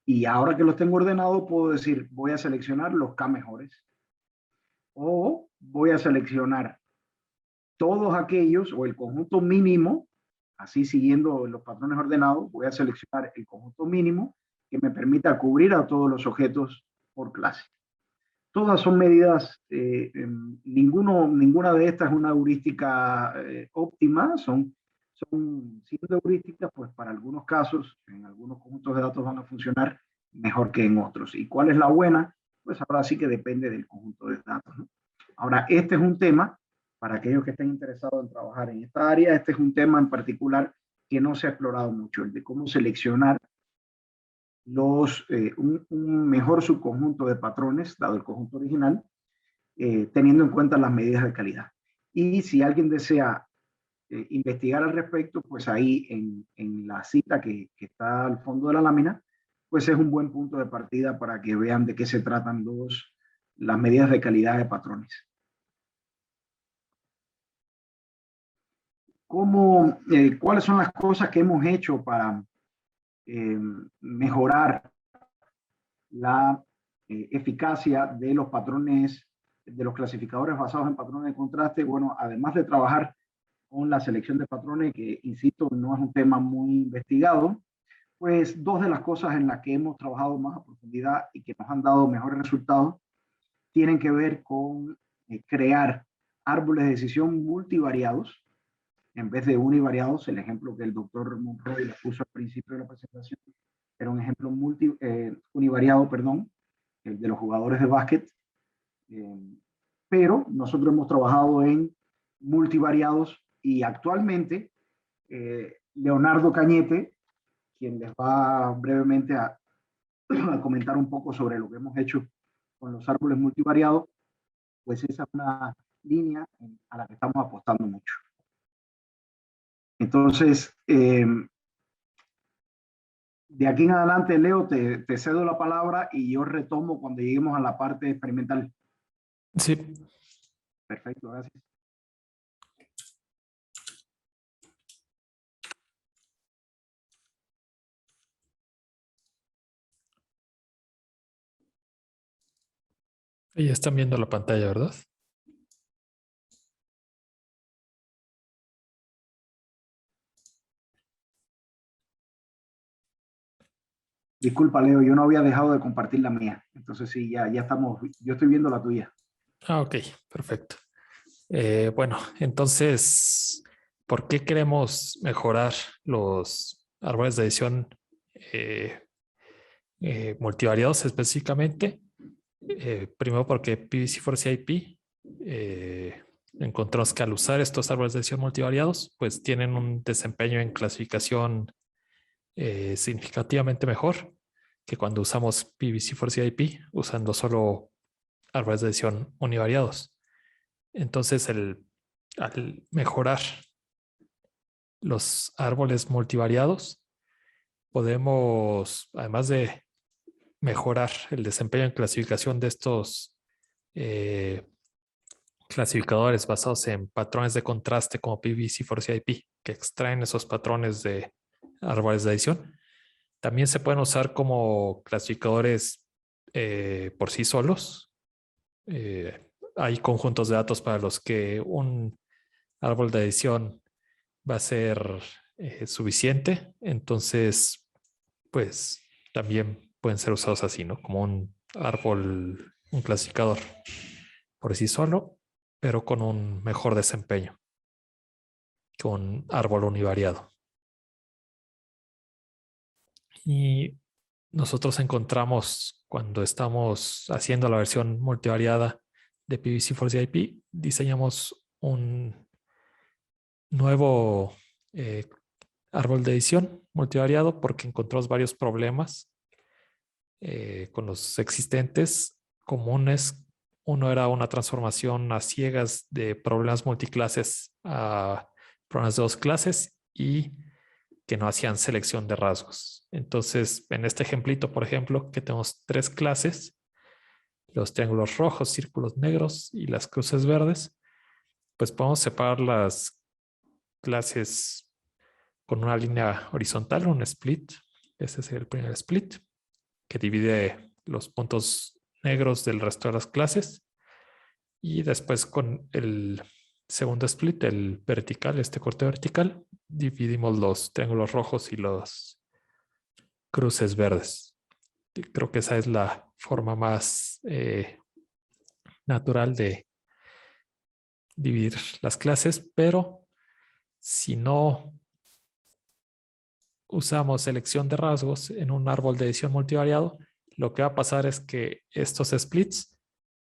Y ahora que los tengo ordenados, puedo decir, voy a seleccionar los K mejores. O voy a seleccionar todos aquellos, o el conjunto mínimo, así siguiendo los patrones ordenados, voy a seleccionar el conjunto mínimo que me permita cubrir a todos los objetos por clase. Todas son medidas, ninguna de estas es una heurística óptima, son siendo heurísticas, pues para algunos casos, en algunos conjuntos de datos van a funcionar mejor que en otros. ¿Y cuál es la buena? Pues ahora sí que depende del conjunto de datos, ¿no? Ahora, este es un tema, para aquellos que estén interesados en trabajar en esta área, este es un tema en particular que no se ha explorado mucho, el de cómo seleccionar un mejor subconjunto de patrones, dado el conjunto original, teniendo en cuenta las medidas de calidad. Y si alguien desea investigar al respecto, pues ahí en la cita que está al fondo de la lámina, pues es un buen punto de partida para que vean de qué se tratan las medidas de calidad de patrones. ¿Cuáles son las cosas que hemos hecho para mejorar la eficacia de los patrones, de los clasificadores basados en patrones de contraste? Bueno, además de trabajar con la selección de patrones, que insisto, no es un tema muy investigado, pues dos de las cosas en las que hemos trabajado más a profundidad y que nos han dado mejores resultados tienen que ver con crear árboles de decisión multivariados en vez de univariados. El ejemplo que el doctor Monroy le puso al principio de la presentación era un ejemplo univariado, perdón, el de los jugadores de básquet, pero nosotros hemos trabajado en multivariados y actualmente Leonardo Cañete, quien les va brevemente a comentar un poco sobre lo que hemos hecho con los árboles multivariados, pues esa es una línea a la que estamos apostando mucho. Entonces, de aquí en adelante, Leo, te cedo la palabra y yo retomo cuando lleguemos a la parte experimental. Sí. Perfecto, gracias. Ahí están viendo la pantalla, ¿verdad? Disculpa, Leo, yo no había dejado de compartir la mía. Entonces sí, ya estamos, yo estoy viendo la tuya. Ah, ok, perfecto. Bueno, entonces, ¿por qué queremos mejorar los árboles de edición multivariados específicamente? Primero porque PBC4CIP encontramos que al usar estos árboles de edición multivariados, pues tienen un desempeño en clasificación significativamente mejor que cuando usamos PBC4CIP usando solo árboles de edición univariados. Entonces, al mejorar los árboles multivariados, podemos, además de mejorar el desempeño en clasificación de estos clasificadores basados en patrones de contraste como PBC4CIP, que extraen esos patrones de árboles de edición, también se pueden usar como clasificadores por sí solos. Hay conjuntos de datos para los que un árbol de edición va a ser suficiente. Entonces, pues también pueden ser usados así, ¿no? Como un árbol, un clasificador por sí solo, pero con un mejor desempeño que un árbol univariado. Y nosotros encontramos cuando estamos haciendo la versión multivariada de PBC4CIP, diseñamos un nuevo árbol de edición multivariado porque encontramos varios problemas con los existentes comunes. Uno era una transformación a ciegas de problemas multiclases a problemas de dos clases y que no hacían selección de rasgos. Entonces, en este ejemplito, por ejemplo, que tenemos tres clases, los triángulos rojos, círculos negros y las cruces verdes, pues podemos separar las clases con una línea horizontal, un split. Ese es el primer split, que divide los puntos negros del resto de las clases. Y después con el segundo split, el vertical, este corte vertical, dividimos los triángulos rojos y los cruces verdes. Creo que esa es la forma más natural de dividir las clases, pero si no usamos selección de rasgos en un árbol de edición multivariado, lo que va a pasar es que estos splits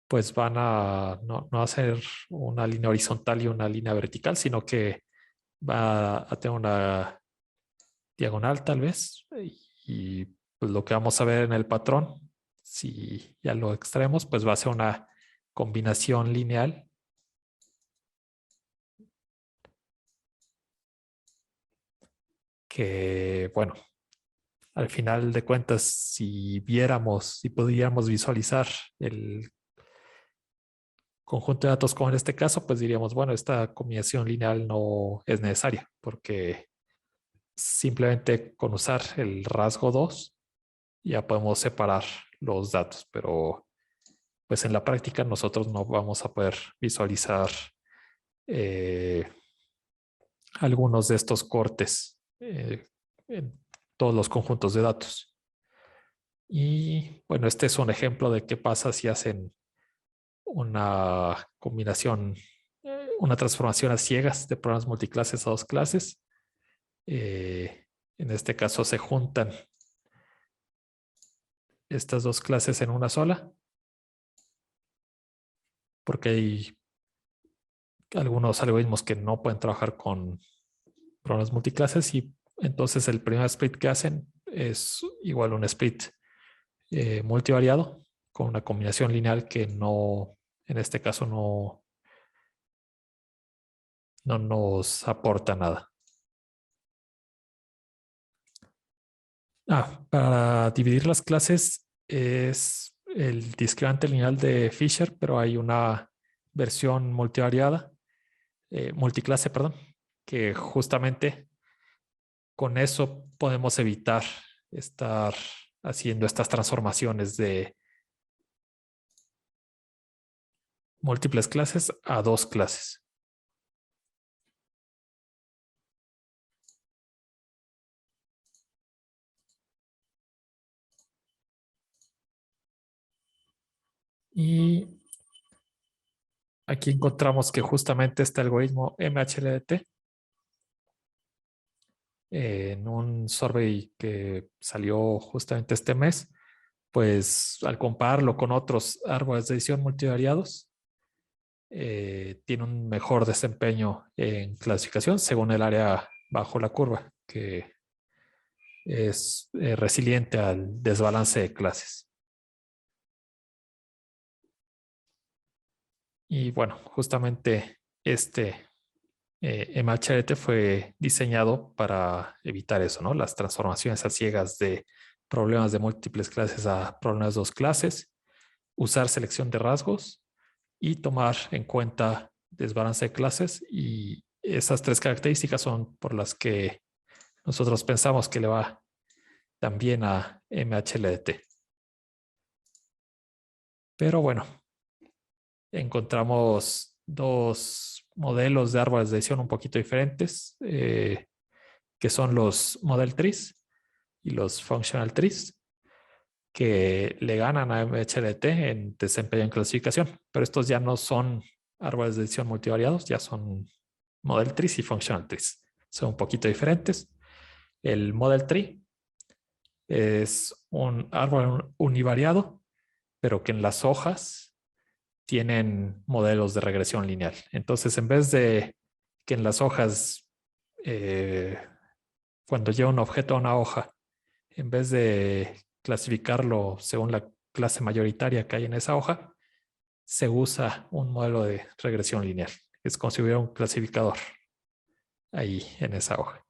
pues van a no a ser una línea horizontal y una línea vertical, sino que va a tener una diagonal tal vez, y pues lo que vamos a ver en el patrón, si ya lo extraemos, pues va a ser una combinación lineal que, bueno, al final de cuentas, si pudiéramos visualizar el conjunto de datos como en este caso, pues diríamos, bueno, esta combinación lineal no es necesaria porque simplemente con usar el rasgo 2 ya podemos separar los datos, pero pues en la práctica nosotros no vamos a poder visualizar eh, algunos de estos cortes en todos los conjuntos de datos. Y bueno, este es un ejemplo de qué pasa si hacen una combinación, una transformación a ciegas de programas multiclases a dos clases. En este caso se juntan estas dos clases en una sola, porque hay algunos algoritmos que no pueden trabajar con programas multiclases y entonces el primer split que hacen es igual a un split multivariado con una combinación lineal que no, en este caso no nos aporta nada. Para dividir las clases es el discriminante lineal de Fisher, pero hay una versión multivariada, multiclase, perdón, que justamente con eso podemos evitar estar haciendo estas transformaciones de múltiples clases a 2 clases. Y aquí encontramos que justamente este algoritmo MHLDT, en un survey que salió justamente este mes, pues al compararlo con otros árboles de decisión multivariados, tiene un mejor desempeño en clasificación según el área bajo la curva, que es resiliente al desbalance de clases. Y bueno, justamente este MHLT fue diseñado para evitar eso, ¿no? Las transformaciones a ciegas de problemas de múltiples clases a problemas de 2 clases, usar selección de rasgos y tomar en cuenta desbalance de clases. Y esas 3 características son por las que nosotros pensamos que le va también a MHLDT. Pero bueno, encontramos 2 modelos de árboles de decisión un poquito diferentes, que son los Model Trees y los Functional Trees, que le ganan a MHLDT en desempeño en clasificación, pero estos ya no son árboles de decisión multivariados, ya son Model Trees y Functional Trees. Son un poquito diferentes. El Model Tree es un árbol univariado, pero que en las hojas tienen modelos de regresión lineal. Entonces, en vez de que en las hojas, cuando lleva un objeto a una hoja, en vez de clasificarlo según la clase mayoritaria que hay en esa hoja, se usa un modelo de regresión lineal. Es como si hubiera un clasificador ahí en esa hoja.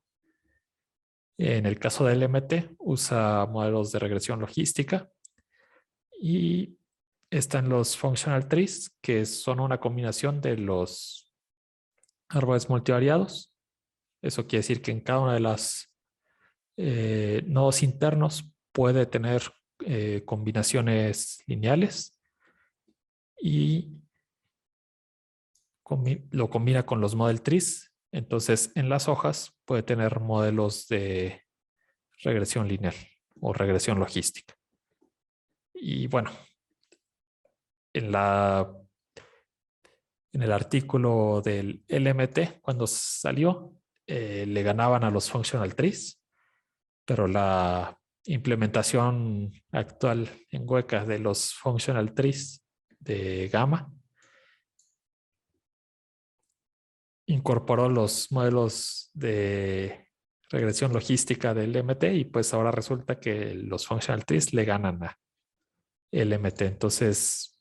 En el caso del LMT, usa modelos de regresión logística y están los functional trees, que son una combinación de los árboles multivariados. Eso quiere decir que en cada una de las nodos internos puede tener combinaciones lineales y lo combina con los model trees. Entonces, en las hojas puede tener modelos de regresión lineal o regresión logística. Y bueno, en el artículo del LMT, cuando salió, le ganaban a los functional trees, pero la implementación actual en Weka de los functional trees de Gamma incorporó los modelos de regresión logística del LMT y pues ahora resulta que los functional trees le ganan a LMT. Entonces,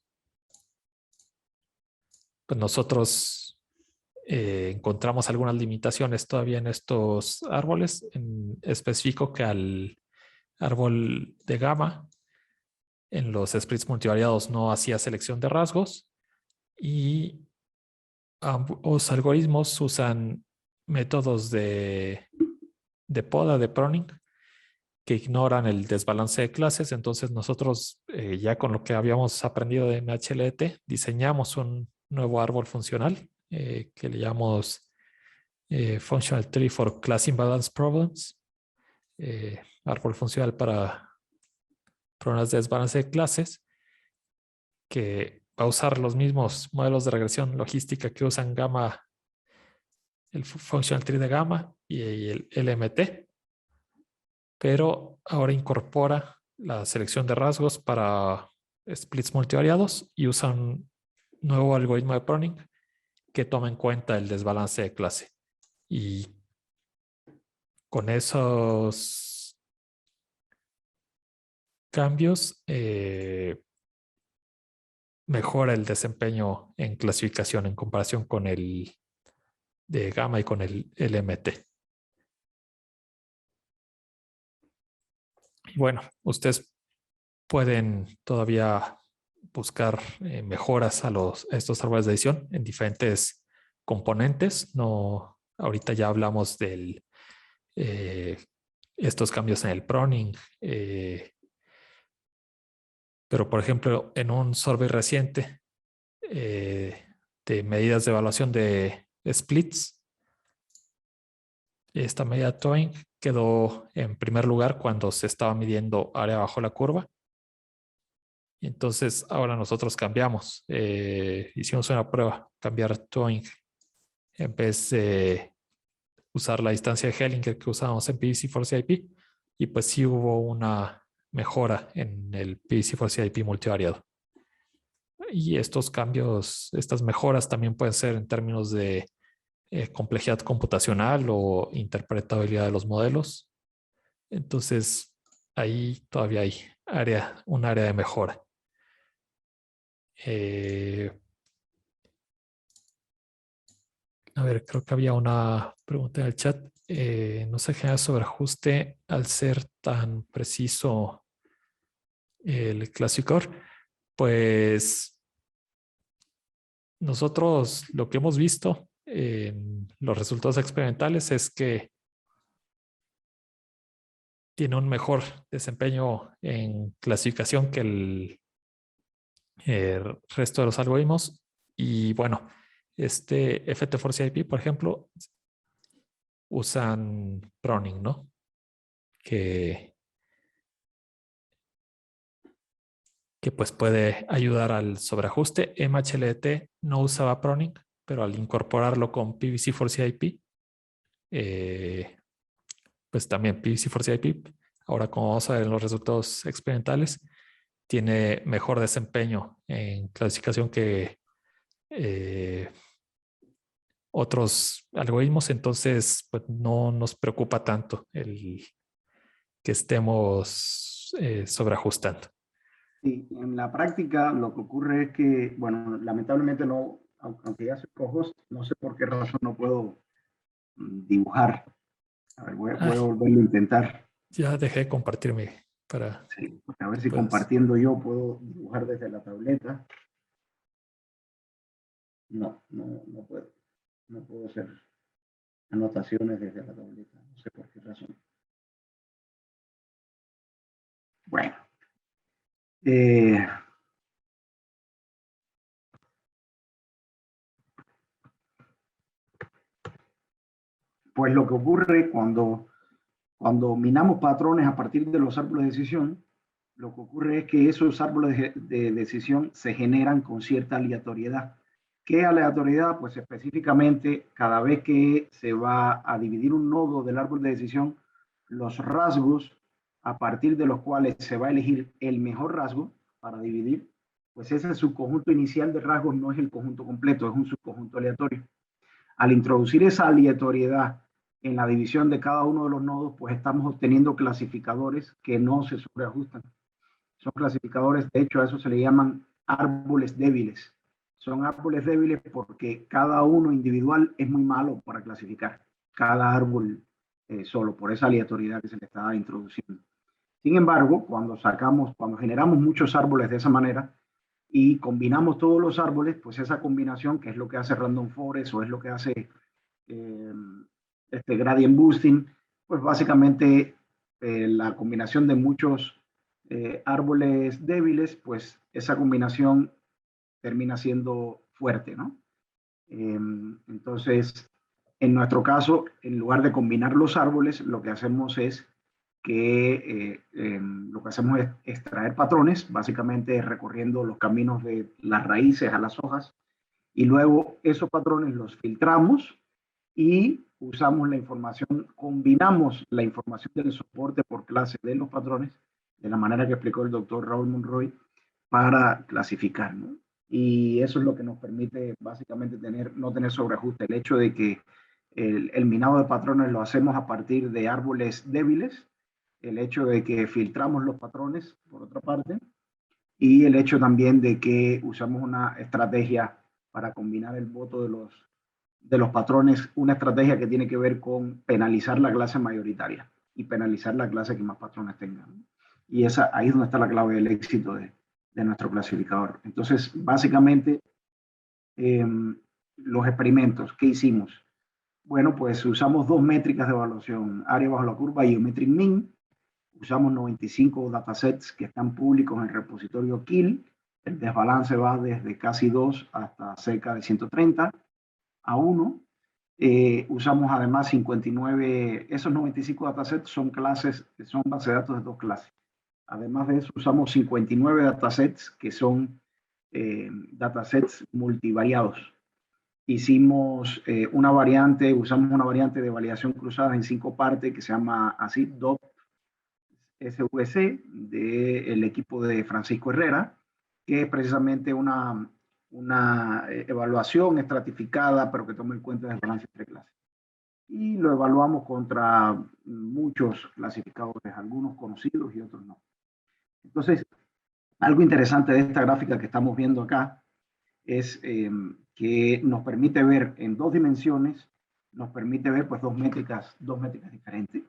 pues nosotros encontramos algunas limitaciones todavía en estos árboles, en específico que al árbol de Gamma en los splits multivariados no hacía selección de rasgos y ambos algoritmos usan métodos de poda, de pruning, que ignoran el desbalance de clases. Entonces nosotros ya con lo que habíamos aprendido de MHLDT diseñamos un nuevo árbol funcional que le llamamos Functional Tree for Class Imbalance Problems, árbol funcional para problemas de desbalance de clases, que va a usar los mismos modelos de regresión logística que usan Gamma, el Functional Tree de Gamma y el LMT, pero ahora incorpora la selección de rasgos para splits multivariados y usa un nuevo algoritmo de pruning que toma en cuenta el desbalance de clase. Y con esos cambios mejora el desempeño en clasificación en comparación con el de Gamma y con el LMT. Y bueno, ustedes pueden todavía buscar mejoras a estos árboles de decisión en diferentes componentes. No, ahorita ya hablamos de estos cambios en el pruning, pero por ejemplo, en un survey reciente de medidas de evaluación de splits. Esta medida Towing quedó en primer lugar cuando se estaba midiendo área bajo la curva. Entonces ahora nosotros cambiamos. Hicimos una prueba, cambiar Towing en vez de usar la distancia de Hellinger que usábamos en PVC4CIP, y pues sí hubo una mejora en el PVC4CIP multivariado. Y estos cambios, estas mejoras también pueden ser en términos de complejidad computacional o interpretabilidad de los modelos. Entonces ahí todavía hay un área de mejora. A ver, creo que había una pregunta en el chat. ¿No se genera sobreajuste al ser tan preciso el clasificador? Pues nosotros lo que hemos visto en los resultados experimentales es que tiene un mejor desempeño en clasificación que el resto de los algoritmos. Y bueno, este FT4CIP, por ejemplo, usan pruning, ¿no? Que pues puede ayudar al sobreajuste. MHLT no usaba pruning, pero al incorporarlo con PVC4CIP, pues también PVC4CIP, ahora como vamos a ver en los resultados experimentales, tiene mejor desempeño en clasificación que otros algoritmos. Entonces pues no nos preocupa tanto el que estemos sobreajustando. Sí, en la práctica lo que ocurre es que, bueno, lamentablemente no, aunque ya soy co-host, no sé por qué razón no puedo dibujar. A ver, voy a volverlo a intentar. Ya dejé de compartirme para... Sí, a ver si compartiendo yo puedo dibujar desde la tableta. No puedo. No puedo hacer anotaciones desde la tableta. No sé por qué razón. Bueno. Pues lo que ocurre cuando minamos patrones a partir de los árboles de decisión, lo que ocurre es que esos árboles de decisión se generan con cierta aleatoriedad. ¿Qué aleatoriedad? Pues específicamente cada vez que se va a dividir un nodo del árbol de decisión, los rasgos a partir de los cuales se va a elegir el mejor rasgo para dividir, pues ese subconjunto inicial de rasgos no es el conjunto completo, es un subconjunto aleatorio. Al introducir esa aleatoriedad en la división de cada uno de los nodos, pues estamos obteniendo clasificadores que no se sobreajustan. Son clasificadores, de hecho a eso se le llaman árboles débiles. Son árboles débiles porque cada uno individual es muy malo para clasificar. Cada árbol solo, por esa aleatoriedad que se le está introduciendo. Sin embargo, cuando generamos muchos árboles de esa manera y combinamos todos los árboles, pues esa combinación, que es lo que hace Random Forest o es lo que hace Gradient Boosting, pues básicamente la combinación de muchos árboles débiles, pues esa combinación termina siendo fuerte, ¿no? Entonces, en nuestro caso, en lugar de combinar los árboles, lo que hacemos es extraer patrones, básicamente recorriendo los caminos de las raíces a las hojas, y luego esos patrones los filtramos y usamos la información, combinamos la información del soporte por clase de los patrones, de la manera que explicó el doctor Raúl Monroy, para clasificar, ¿no? Y eso es lo que nos permite básicamente no tener sobreajuste. El hecho de que el minado de patrones lo hacemos a partir de árboles débiles, el hecho de que filtramos los patrones, por otra parte, y el hecho también de que usamos una estrategia para combinar el voto de los patrones, una estrategia que tiene que ver con penalizar la clase mayoritaria y penalizar la clase que más patrones tenga. Y ahí es donde está la clave del éxito de nuestro clasificador. Entonces, básicamente, los experimentos que hicimos, bueno, pues usamos dos métricas de evaluación, área bajo la curva y geometric mean. Usamos 95 datasets que están públicos en el repositorio KIL El desbalance va desde casi 2 hasta cerca de 130 a 1. Usamos además 59, esos 95 datasets son bases de datos de 2 clases. Además de eso, usamos 59 datasets que son datasets multivariados. Hicimos usamos una variante de validación cruzada en 5 partes que se llama así DOT SVC del equipo de Francisco Herrera, que es precisamente una evaluación estratificada, pero que toma en cuenta el balance entre clases. Y lo evaluamos contra muchos clasificadores, algunos conocidos y otros no. Entonces, algo interesante de esta gráfica que estamos viendo acá es que nos permite ver en 2 dimensiones, nos permite ver pues dos métricas diferentes.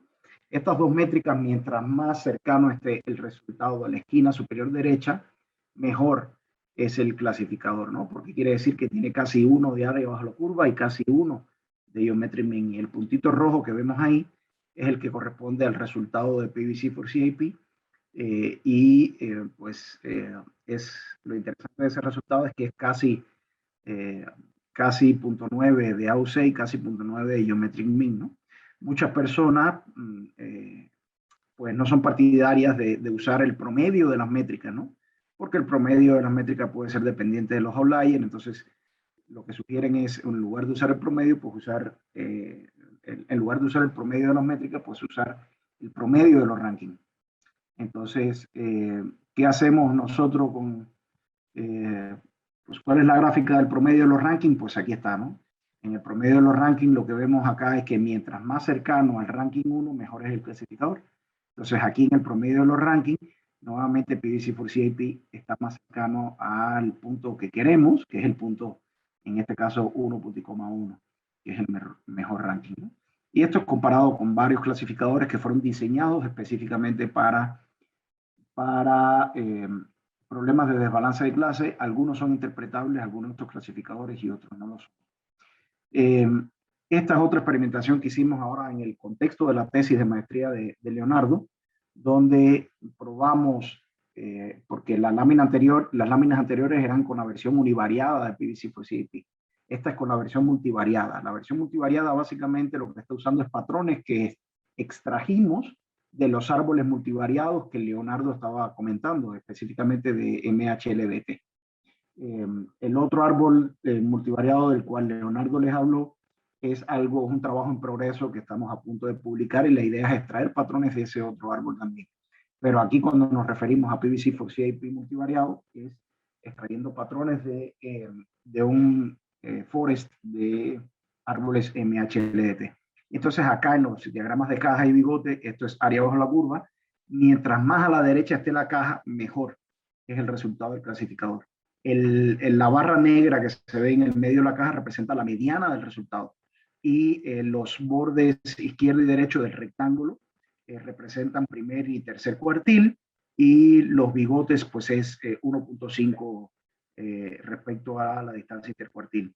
Estas 2 métricas, mientras más cercano esté el resultado de la esquina superior derecha, mejor es el clasificador, ¿no? Porque quiere decir que tiene casi 1 de área bajo la curva y casi 1 de geometric mean. Y el puntito rojo que vemos ahí es el que corresponde al resultado de PVC for CIP. Es lo interesante de ese resultado es que es casi 0.9 de AUC y casi 0.9 de geometric mean, ¿no? Muchas personas pues no son partidarias de usar el promedio de las métricas, ¿no? Porque el promedio de las métricas puede ser dependiente de los outliers. Entonces lo que sugieren es, en lugar de usar el promedio, pues en lugar de usar el promedio de las métricas, pues usar el promedio de los rankings. Entonces, ¿qué hacemos nosotros con, pues cuál es la gráfica del promedio de los rankings? Pues aquí está, ¿no? En el promedio de los rankings lo que vemos acá es que mientras más cercano al ranking 1, mejor es el clasificador. Entonces aquí en el promedio de los rankings, nuevamente PVC for CIP está más cercano al punto que queremos, que es el punto, en este caso 1.1, que es el mejor ranking, ¿no? Y esto es comparado con varios clasificadores que fueron diseñados específicamente para problemas de desbalance de clase. Algunos son interpretables, algunos de estos clasificadores y otros no lo son. Esta es otra experimentación que hicimos ahora en el contexto de la tesis de maestría de Leonardo, donde probamos, porque las láminas anteriores eran con la versión univariada de PVC for CIP. Esta es con la versión multivariada. La versión multivariada básicamente lo que está usando es patrones que extrajimos de los árboles multivariados que Leonardo estaba comentando, específicamente de MHLBT. El otro árbol multivariado del cual Leonardo les habló es un trabajo en progreso que estamos a punto de publicar, y la idea es extraer patrones de ese otro árbol también. Pero aquí cuando nos referimos a PVC for CIP multivariado, es extrayendo patrones de un forest de árboles MHLBT. Entonces acá en los diagramas de caja y bigote, esto es área bajo la curva. Mientras más a la derecha esté la caja, mejor es el resultado del clasificador. La barra negra que se ve en el medio de la caja representa la mediana del resultado. Y los bordes izquierdo y derecho del rectángulo representan primer y tercer cuartil. Y los bigotes pues es 1.5 respecto a la distancia intercuartil.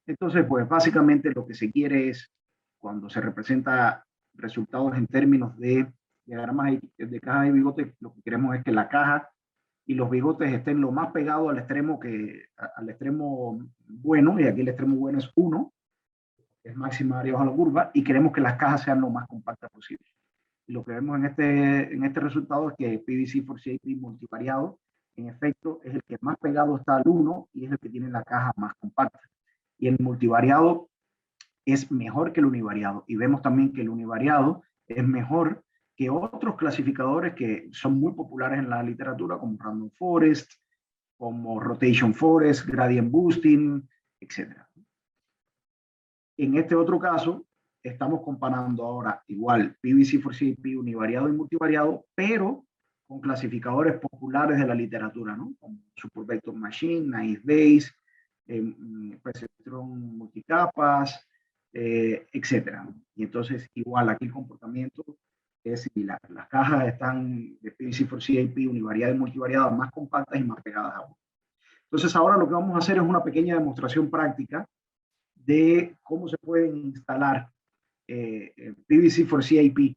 Entonces pues básicamente lo que se quiere es, cuando se representa resultados en términos de diagramas de caja y bigote, lo que queremos es que la caja y los bigotes estén lo más pegados al extremo bueno, y aquí el extremo bueno es 1, es máxima área bajo la curva, y queremos que las cajas sean lo más compactas posible. Y lo que vemos en este resultado es que PVC for CIP multivariado, en efecto, es el que más pegado está al 1 y es el que tiene la caja más compacta. Y el multivariado es mejor que el univariado, y vemos también que el univariado es mejor que otros clasificadores que son muy populares en la literatura, como Random Forest, como Rotation Forest, Gradient Boosting, etc. En este otro caso, estamos comparando ahora igual PVC for CIP univariado y multivariado, pero con clasificadores populares de la literatura, ¿no? Como Super Vector Machine, Naive Bayes, Perceptron multicapas, etcétera. Y entonces igual aquí el comportamiento es similar. Las cajas están de PVC for CIP univariada y multivariada más compactas y más pegadas a uno. Entonces ahora lo que vamos a hacer es una pequeña demostración práctica de cómo se pueden instalar PVC for CIP.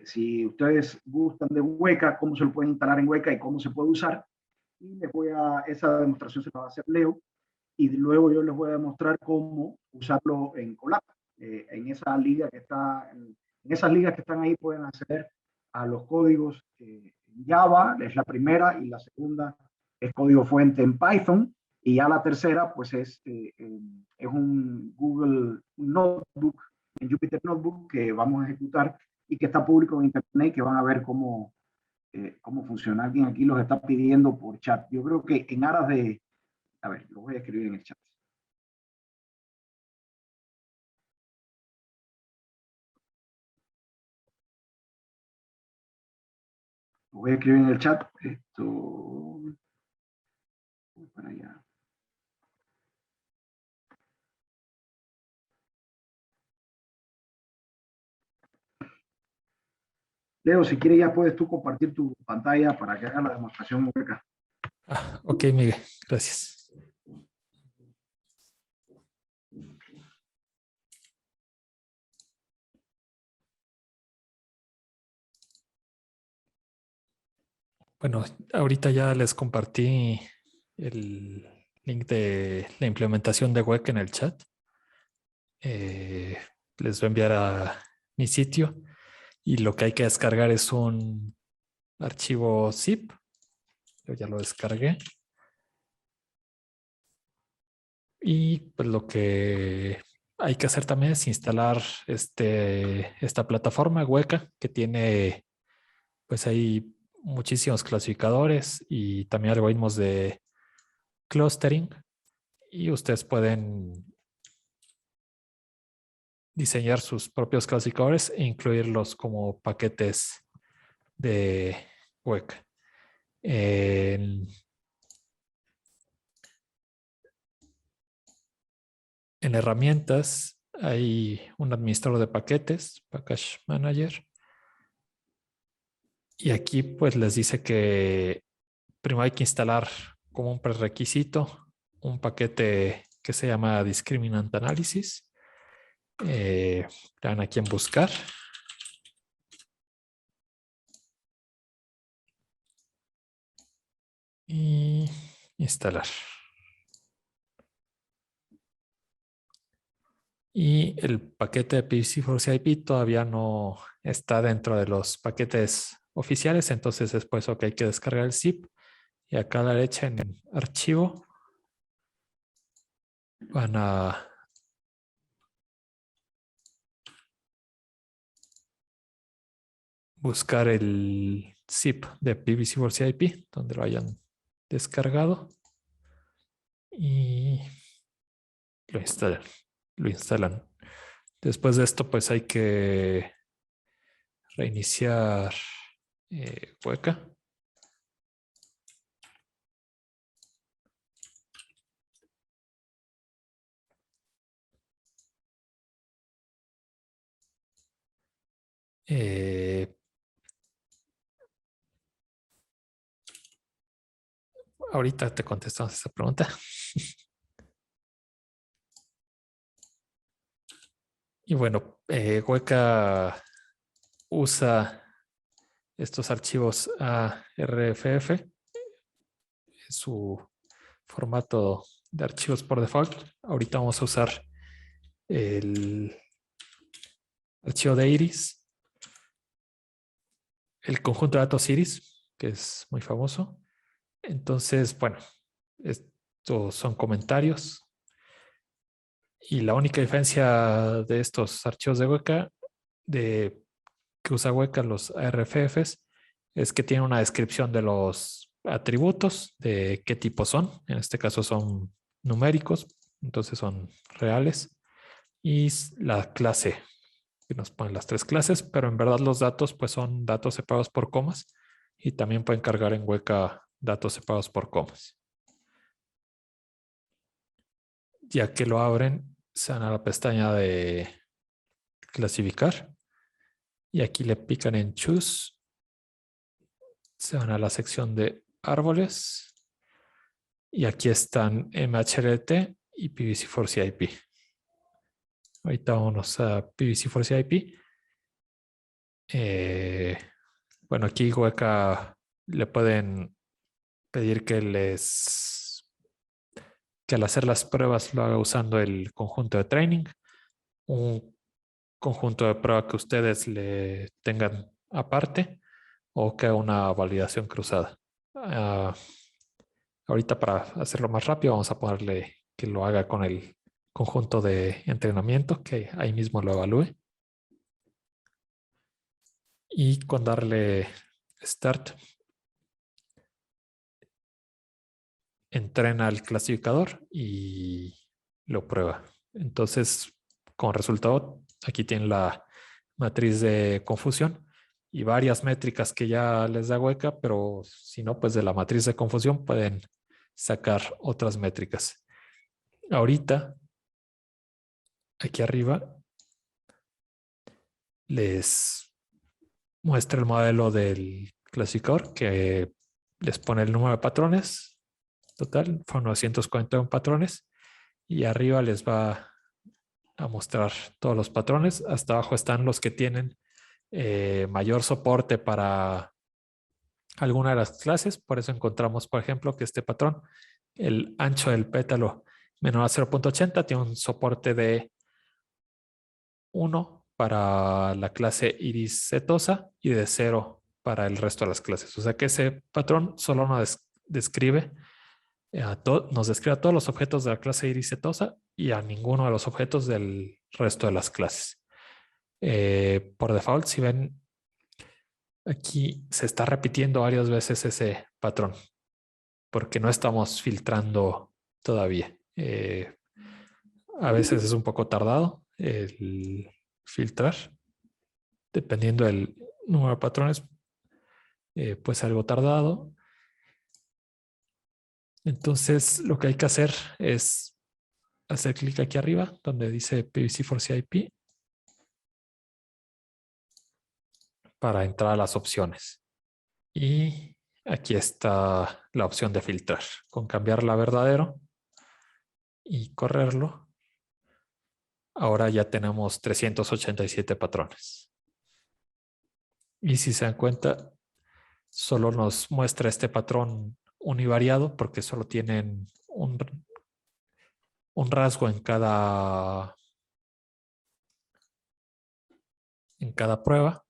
Si ustedes gustan de Weka, cómo se lo pueden instalar en Weka y cómo se puede usar. y esa demostración se la va a hacer Leo, y luego yo les voy a demostrar cómo usarlo en Colab. En esa liga que está, en esas ligas que están ahí pueden acceder a los códigos en Java, es la primera, y la segunda es código fuente en Python, y ya la tercera pues es un Google Notebook, en Jupyter Notebook, que vamos a ejecutar y que está público en internet, que van a ver cómo funciona. Alguien aquí los está pidiendo por chat. Yo creo que en aras de, a ver, lo voy a escribir en el chat. Lo voy a escribir en el chat. Esto, voy para allá. Leo, si quieres ya puedes tú compartir tu pantalla para que haga la demostración acá. Ok, Miguel, gracias. Bueno, ahorita ya les compartí el link de la implementación de Weka en el chat. Les voy a enviar a mi sitio y lo que hay que descargar es un archivo zip. Yo ya lo descargué. Y pues lo que hay que hacer también es instalar esta plataforma Weka, que tiene pues ahí muchísimos clasificadores y también algoritmos de clustering, y ustedes pueden diseñar sus propios clasificadores e incluirlos como paquetes de Weka. En herramientas hay un administrador de paquetes, Package Manager, y aquí pues les dice que primero hay que instalar como un prerequisito un paquete que se llama Discriminant Analysis. Le dan aquí en buscar. Y instalar. Y el paquete de PVC4CIP todavía no está dentro de los paquetes oficiales, entonces es por eso que hay que descargar el zip. Y acá a la derecha en archivo van a buscar el zip de PVC4CIP donde lo hayan descargado y lo instalan. Después de esto pues hay que reiniciar Weka. Ahorita te contestamos esa pregunta. Y bueno, Weka usa estos archivos ARFF, es su formato de archivos por default. Ahorita vamos a usar el archivo de Iris, el conjunto de datos Iris, que es muy famoso. Entonces, bueno, estos son comentarios. Y la única diferencia de estos archivos de Weka, que usa Weka, los ARFFs, es que tiene una descripción de los atributos, de qué tipo son. En este caso son numéricos, entonces son reales. Y la clase, que nos ponen las tres clases, pero en verdad los datos pues son datos separados por comas y también pueden cargar en Weka datos separados por comas. Ya que lo abren, se van a la pestaña de clasificar y aquí le pican en Choose. Se van a la sección de árboles y aquí están MHLT y PVC4CIP. Ahorita vamos a PVC4CIP. Bueno, aquí Weka le pueden pedir que al hacer las pruebas lo haga usando el conjunto de training, un conjunto de prueba que ustedes le tengan aparte o que haga una validación cruzada. Ahorita para hacerlo más rápido vamos a ponerle que lo haga con el conjunto de entrenamiento, que ahí mismo lo evalúe. Y con darle Start, entrena el clasificador y lo prueba. Entonces, como resultado, aquí tienen la matriz de confusión y varias métricas que ya les da hueca, pero si no, pues de la matriz de confusión pueden sacar otras métricas. Ahorita, aquí arriba, les muestra el modelo del clasificador que les pone el número de patrones. Total, fueron 941 patrones. Y arriba les va a mostrar todos los patrones. Hasta abajo están los que tienen mayor soporte para alguna de las clases. Por eso encontramos, por ejemplo, que este patrón, el ancho del pétalo menor a 0.80, tiene un soporte de 1 para la clase iris setosa y de 0 para el resto de las clases. O sea que ese patrón solo nos describe a todos los objetos de la clase iris setosa y a ninguno de los objetos del resto de las clases. Por default, si ven, aquí se está repitiendo varias veces ese patrón porque no estamos filtrando todavía. A veces es un poco tardado el filtrar, dependiendo del número de patrones, pues algo tardado. Entonces, lo que hay que hacer es hacer clic aquí arriba, donde dice PBC4CIP, para entrar a las opciones. Y aquí está la opción de filtrar. Con cambiarla a verdadero y correrlo, ahora ya tenemos 387 patrones. Y si se dan cuenta, solo nos muestra este patrón univariado porque solo tienen un rasgo en cada prueba,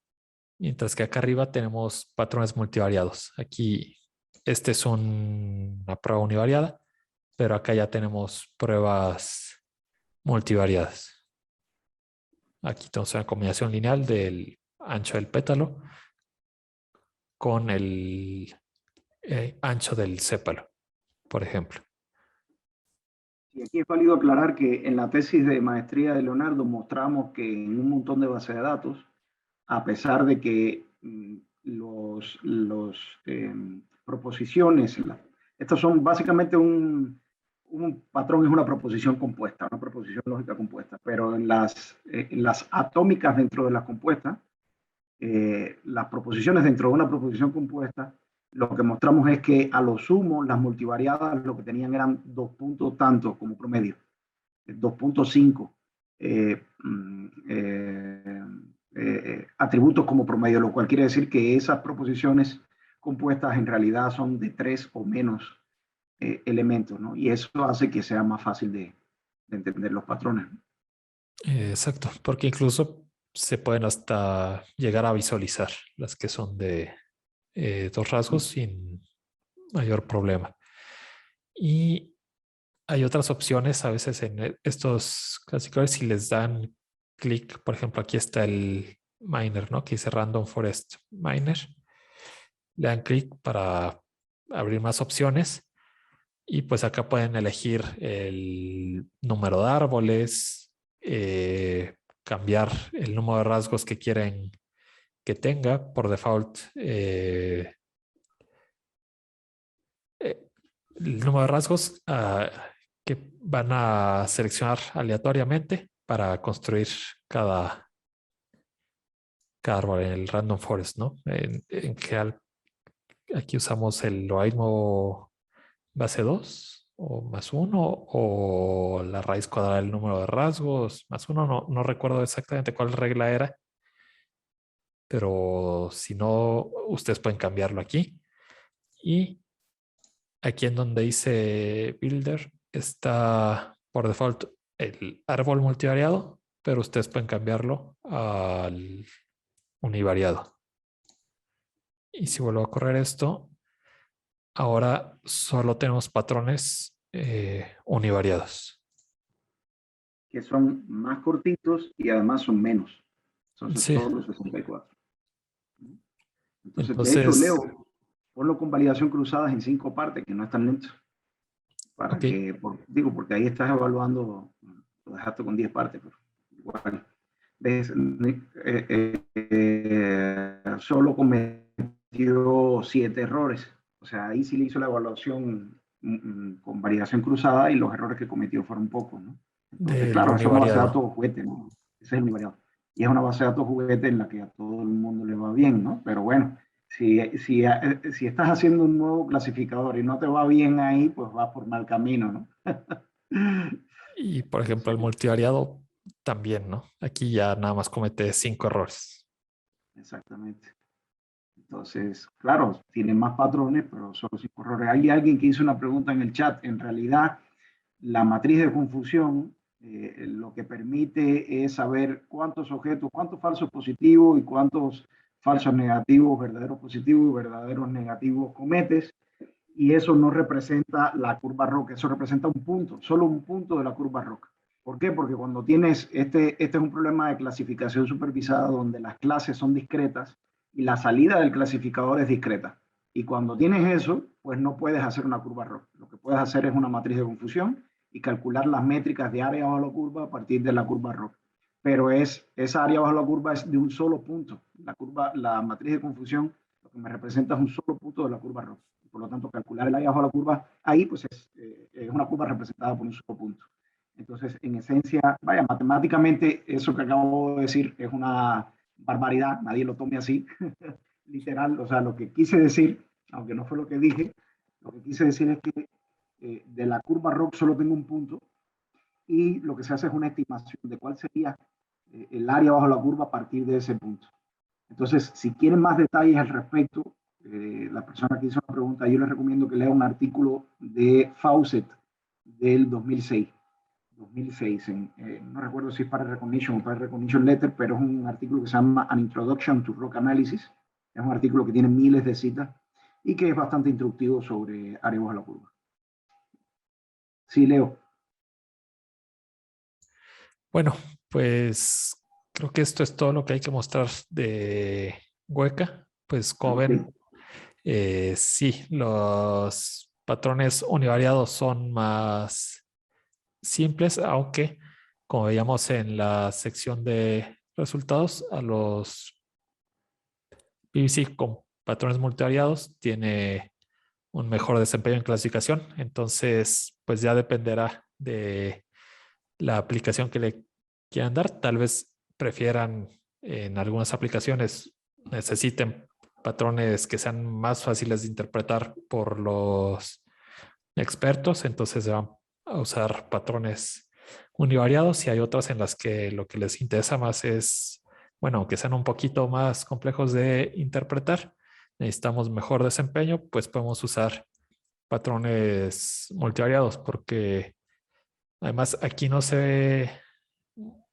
mientras que acá arriba tenemos patrones multivariados. Aquí este es una prueba univariada, pero acá ya tenemos pruebas multivariadas. Aquí tenemos una combinación lineal del ancho del pétalo con el ancho del sépalo, por ejemplo. Y aquí es válido aclarar que en la tesis de maestría de Leonardo mostramos que en un montón de bases de datos, a pesar de que proposiciones, estos son básicamente un patrón, es una proposición compuesta, una proposición lógica compuesta, pero en las atómicas dentro de las compuestas, las proposiciones dentro de una proposición compuesta, lo que mostramos es que a lo sumo las multivariadas lo que tenían eran 2 puntos tanto como promedio, 2.5 atributos como promedio, lo cual quiere decir que esas proposiciones compuestas en realidad son de 3 o menos elementos, ¿no? Y eso hace que sea más fácil de entender los patrones. Exacto, porque incluso se pueden hasta llegar a visualizar las que son de 2 rasgos sin mayor problema. Y hay otras opciones a veces en estos clasificadores, si les dan clic, por ejemplo, aquí está el miner, ¿no? Que dice Random Forest Miner. Le dan clic para abrir más opciones y pues acá pueden elegir el número de árboles, cambiar el número de rasgos que quieren que tenga. Por default, el número de rasgos que van a seleccionar aleatoriamente para construir cada árbol en el Random Forest, ¿no? En general, aquí usamos el logaritmo base 2 o más 1 o la raíz cuadrada del número de rasgos más 1. No recuerdo exactamente cuál regla era, pero si no, ustedes pueden cambiarlo aquí. Y aquí en donde dice Builder está por default el árbol multivariado, pero ustedes pueden cambiarlo al univariado. Y si vuelvo a correr esto, ahora solo tenemos patrones univariados. Que son más cortitos y además son menos. Son Sí. solo 64. Entonces, de hecho, Entonces, Leo, ponlo con validación cruzadas en 5 partes, que no es tan lento. Para ok. que, digo, porque ahí estás evaluando, lo dejaste con 10 partes, pero igual. ¿Ves? Solo cometió 7 errores. O sea, ahí sí le hizo la evaluación con validación cruzada y los errores que cometió fueron pocos, ¿no? Entonces, Del claro, es una base de univariado. datos juguete, ¿no? Ese es el univariado. Y es una base de datos juguete en la que a todo el mundo le va bien, ¿no? Pero bueno, si estás haciendo un nuevo clasificador y no te va bien ahí, pues vas por mal camino, ¿no? Y por ejemplo, el multivariado también, ¿no? Aquí ya nada más comete 5 errores. Exactamente. Entonces, claro, tiene más patrones, pero solo 5 errores. Hay alguien que hizo una pregunta en el chat. En realidad, la matriz de confusión lo que permite es saber cuántos objetos, cuántos falsos positivos y cuántos falsos negativos, verdaderos positivos y verdaderos negativos cometes. Y eso no representa la curva ROC, eso representa un punto, solo un punto de la curva ROC. ¿Por qué? Porque cuando tienes, este es un problema de clasificación supervisada donde las clases son discretas y la salida del clasificador es discreta. Y cuando tienes eso, pues no puedes hacer una curva ROC. Lo que puedes hacer es una matriz de confusión y calcular las métricas de área bajo la curva a partir de la curva ROC. Pero esa área bajo la curva es de un solo punto. La matriz de confusión lo que me representa es un solo punto de la curva ROC. Por lo tanto, calcular el área bajo la curva ahí pues es una curva representada por un solo punto. Entonces, en esencia, vaya, matemáticamente eso que acabo de decir es una barbaridad, nadie lo tome así, literal, o sea, lo que quise decir, aunque no fue lo que dije, lo que quise decir es que de la curva ROC solo tengo un punto y lo que se hace es una estimación de cuál sería el área bajo la curva a partir de ese punto. Entonces, si quieren más detalles al respecto, la persona que hizo la pregunta, yo les recomiendo que lea un artículo de Fawcett del 2006. No recuerdo si es para Recognition o para Recognition Letter, pero es un artículo que se llama An Introduction to ROC Analysis. Es un artículo que tiene miles de citas y que es bastante instructivo sobre área bajo la curva. Sí, Leo. Bueno, pues creo que esto es todo lo que hay que mostrar de Weka. Pues como ven, sí, los patrones univariados son más simples, aunque como veíamos en la sección de resultados, a los PVC con patrones multivariados tiene un mejor desempeño en clasificación. Entonces, pues ya dependerá de la aplicación que le quieran dar. Tal vez prefieran en algunas aplicaciones necesiten patrones que sean más fáciles de interpretar por los expertos, entonces se van a usar patrones univariados y hay otras en las que lo que les interesa más es, bueno, que sean un poquito más complejos de interpretar, necesitamos mejor desempeño, pues podemos usar patrones multivariados porque además aquí no se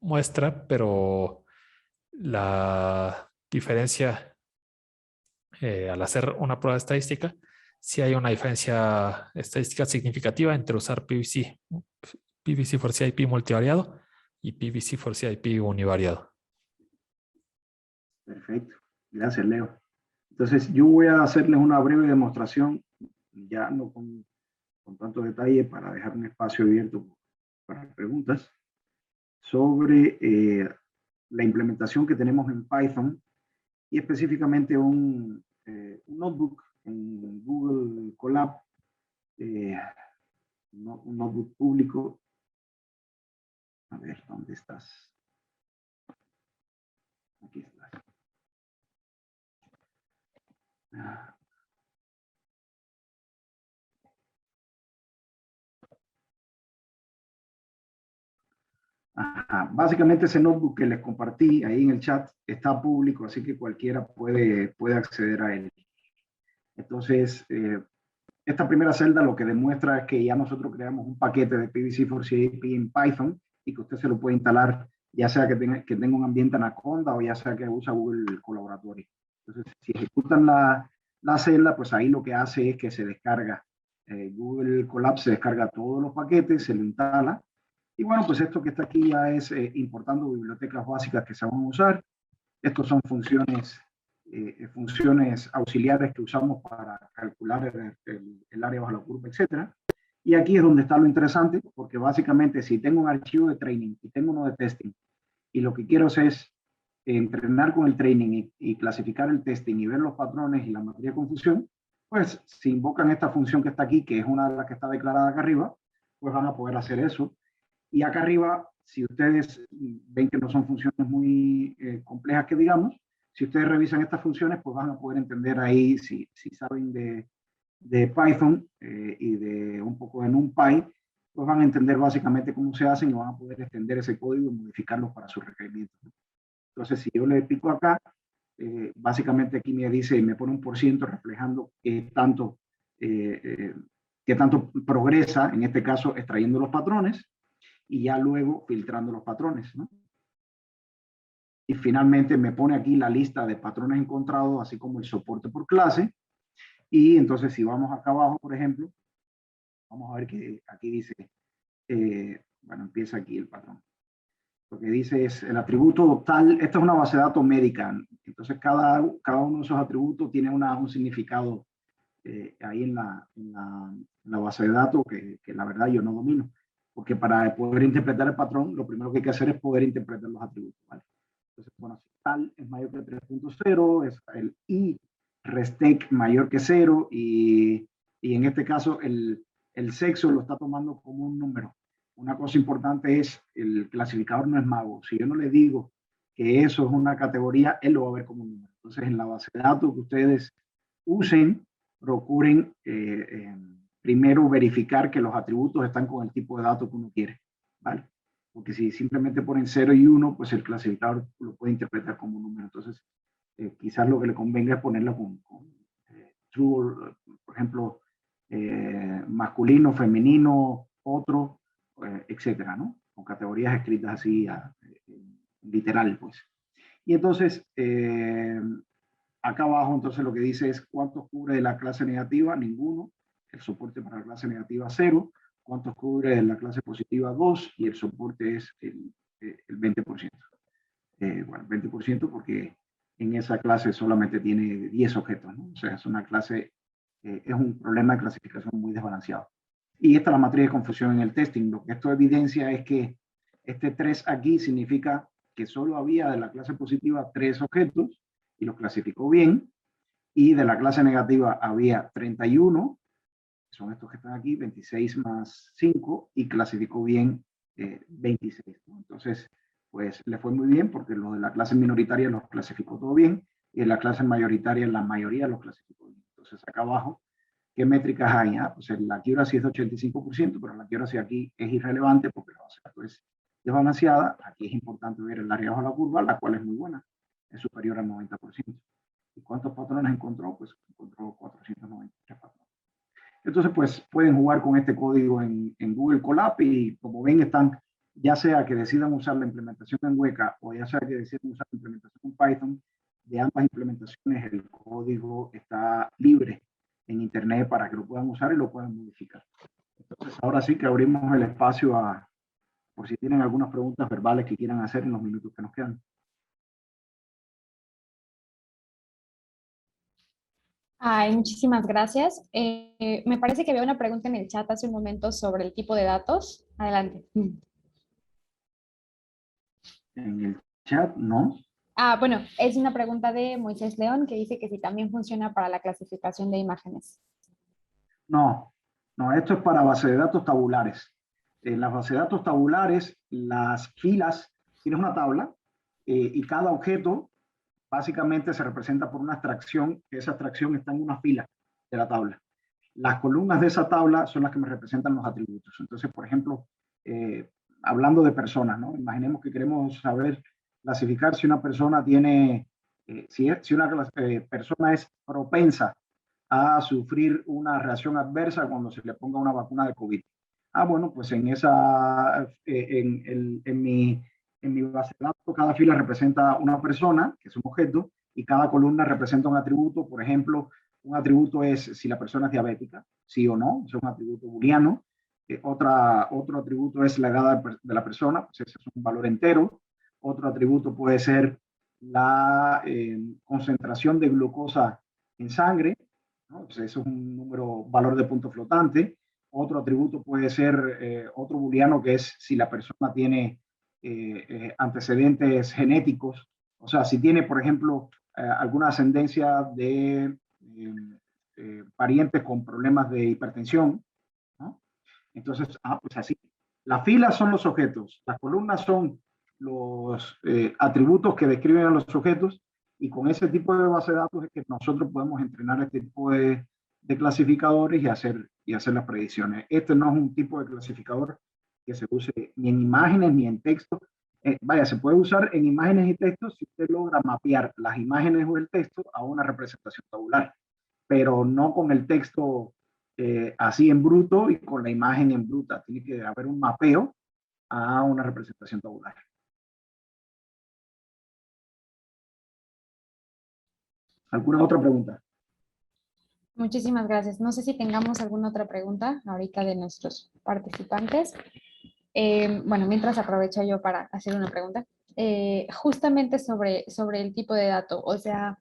muestra, pero la diferencia al hacer una prueba estadística, sí hay una diferencia estadística significativa entre usar PVC for CIP multivariado y PVC for CIP univariado. Perfecto. Gracias, Leo. Entonces, yo voy a hacerles una breve demostración, ya no con tanto detalle, para dejar un espacio abierto para preguntas, sobre la implementación que tenemos en Python y específicamente un notebook en Google Colab, un notebook público. A ver, ¿dónde estás? Aquí estás. Ajá. Básicamente ese notebook que les compartí ahí en el chat está público, así que cualquiera puede acceder a él. Entonces, esta primera celda lo que demuestra es que ya nosotros creamos un paquete de PBC4CAP en Python y que usted se lo puede instalar, ya sea que tenga un ambiente Anaconda o ya sea que usa Google Colaboratory. Entonces, si ejecutan la celda, pues ahí lo que hace es que se descarga Google Colab, se descarga todos los paquetes, se lo instala. Y bueno, pues esto que está aquí ya es importando bibliotecas básicas que se van a usar. Estos son funciones auxiliares que usamos para calcular el área bajo la curva, etc. Y aquí es donde está lo interesante, porque básicamente si tengo un archivo de training y tengo uno de testing, y lo que quiero es entrenar con el training y clasificar el testing y ver los patrones y la materia de confusión, pues si invocan esta función que está aquí, que es una de las que está declarada acá arriba, pues van a poder hacer eso. Y acá arriba, si ustedes ven que no son funciones muy complejas que digamos, si ustedes revisan estas funciones, pues van a poder entender ahí, si saben de Python y de un poco de NumPy, pues van a entender básicamente cómo se hacen y van a poder extender ese código y modificarlo para sus requerimientos. Entonces, si yo le pico acá, básicamente aquí me dice, me pone un % reflejando qué tanto progresa, en este caso, extrayendo los patrones y ya luego filtrando los patrones, ¿no? Y finalmente me pone aquí la lista de patrones encontrados, así como el soporte por clase. Y entonces si vamos acá abajo, por ejemplo, vamos a ver que aquí dice, bueno, empieza aquí el patrón. Lo que dice es el atributo tal, esta es una base de datos médica, entonces cada uno de esos atributos tiene un significado ahí en la base de datos que la verdad yo no domino, porque para poder interpretar el patrón, lo primero que hay que hacer es poder interpretar los atributos, ¿vale? Entonces, bueno, si tal es mayor que 3.0, es el i restec mayor que 0 y en este caso el sexo lo está tomando como un número. Una cosa importante es, el clasificador no es mago. Si yo no le digo que eso es una categoría, él lo va a ver como un número. Entonces, en la base de datos que ustedes usen, procuren primero verificar que los atributos están con el tipo de datos que uno quiere, ¿vale? Porque si simplemente ponen 0 y 1, pues el clasificador lo puede interpretar como un número. Entonces, quizás lo que le convenga es ponerlo con true, por ejemplo, masculino, femenino, otro, etcétera, ¿no? Con categorías escritas así, literal, pues. Y entonces, acá abajo, entonces lo que dice es cuántos cubre de la clase negativa, ninguno. El soporte para la clase negativa, 0. Cuántos cubre de la clase positiva, 2. Y el soporte es el 20%. Bueno, 20% porque en esa clase solamente tiene 10 objetos, ¿no? O sea, es una clase, es un problema de clasificación muy desbalanceado. Y esta es la matriz de confusión en el testing. Lo que esto evidencia es que este 3 aquí significa que solo había de la clase positiva 3 objetos y los clasificó bien, y de la clase negativa había 31, que son estos que están aquí, 26 más 5, y clasificó bien 26, ¿no? Entonces, pues le fue muy bien porque lo de la clase minoritaria los clasificó todo bien, y en la clase mayoritaria la mayoría los clasificó bien. Entonces, acá abajo, ¿qué métricas hay? Pues la accuracy es de 85%, pero la accuracy aquí es irrelevante porque la base de datos es desbalanceada. Aquí es importante ver el área bajo la curva, la cual es muy buena, es superior al 90%. ¿Y cuántos patrones encontró? Pues encontró 493 patrones. Entonces, pues pueden jugar con este código en Google Colab y como ven están, ya sea que decidan usar la implementación en Weka o ya sea que decidan usar la implementación en Python, de ambas implementaciones el código está libre en internet para que lo puedan usar y lo puedan modificar. Entonces, ahora sí que abrimos el espacio por si tienen algunas preguntas verbales que quieran hacer en los minutos que nos quedan. Ay, muchísimas gracias. Me parece que había una pregunta en el chat hace un momento sobre el tipo de datos. Adelante. En el chat, ¿no? Bueno, es una pregunta de Moisés León que dice que si también funciona para la clasificación de imágenes. No, esto es para base de datos tabulares. En las bases de datos tabulares, las filas, tienes una tabla y cada objeto básicamente se representa por una abstracción, que esa abstracción está en una fila de la tabla. Las columnas de esa tabla son las que me representan los atributos. Entonces, por ejemplo, hablando de personas, ¿no? Imaginemos que queremos saber clasificar si una persona tiene, si una persona es propensa a sufrir una reacción adversa cuando se le ponga una vacuna de COVID. Bueno, pues en mi base de datos, cada fila representa una persona, que es un objeto, y cada columna representa un atributo. Por ejemplo, un atributo es si la persona es diabética, sí o no, eso es un atributo booleano. Otro atributo es la edad de la persona, pues ese es un valor entero. Otro atributo puede ser la concentración de glucosa en sangre, ¿no? Pues eso es un valor de punto flotante. Otro atributo puede ser otro booleano, que es si la persona tiene antecedentes genéticos, o sea, si tiene, por ejemplo, alguna ascendencia de parientes con problemas de hipertensión, ¿no? Entonces, pues así. Las filas son los objetos, las columnas son los atributos que describen a los objetos, y con ese tipo de base de datos es que nosotros podemos entrenar este tipo de clasificadores y hacer las predicciones. Este no es un tipo de clasificador que se use ni en imágenes ni en texto. Vaya, se puede usar en imágenes y textos si usted logra mapear las imágenes o el texto a una representación tabular, pero no con el texto así en bruto y con la imagen en bruta. Tiene que haber un mapeo a una representación tabular. ¿Alguna otra pregunta? Muchísimas gracias. No sé si tengamos alguna otra pregunta ahorita de nuestros participantes. Bueno, mientras aprovecho yo para hacer una pregunta. Justamente sobre el tipo de dato, o sea,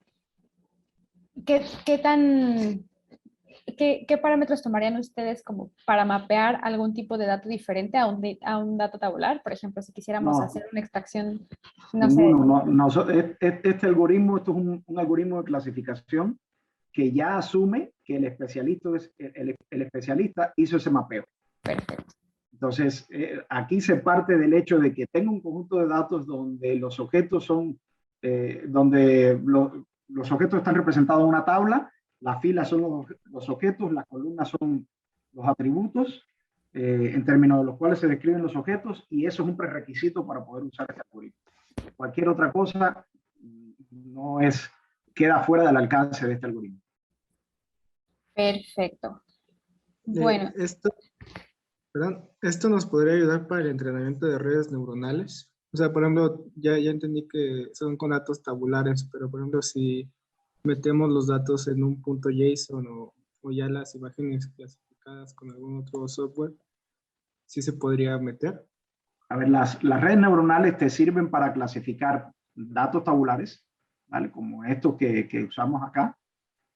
¿qué parámetros tomarían ustedes como para mapear algún tipo de dato diferente a un dato tabular? Por ejemplo, si quisiéramos hacer una extracción, no sé. Este algoritmo, esto es un algoritmo de clasificación que ya asume que el especialista hizo ese mapeo. Perfecto. Entonces, aquí se parte del hecho de que tengo un conjunto de datos donde los objetos son, los objetos están representados en una tabla, las filas son los objetos, las columnas son los atributos, en términos de los cuales se describen los objetos, y eso es un prerequisito para poder usar este algoritmo. Cualquier otra cosa queda fuera del alcance de este algoritmo. Perfecto. Bueno. Esto nos podría ayudar para el entrenamiento de redes neuronales. O sea, por ejemplo, ya entendí que son con datos tabulares, pero por ejemplo, si metemos los datos en un punto JSON o ya las imágenes clasificadas con algún otro software, ¿sí se podría meter? A ver, las redes neuronales te sirven para clasificar datos tabulares, ¿vale? Como estos que usamos acá,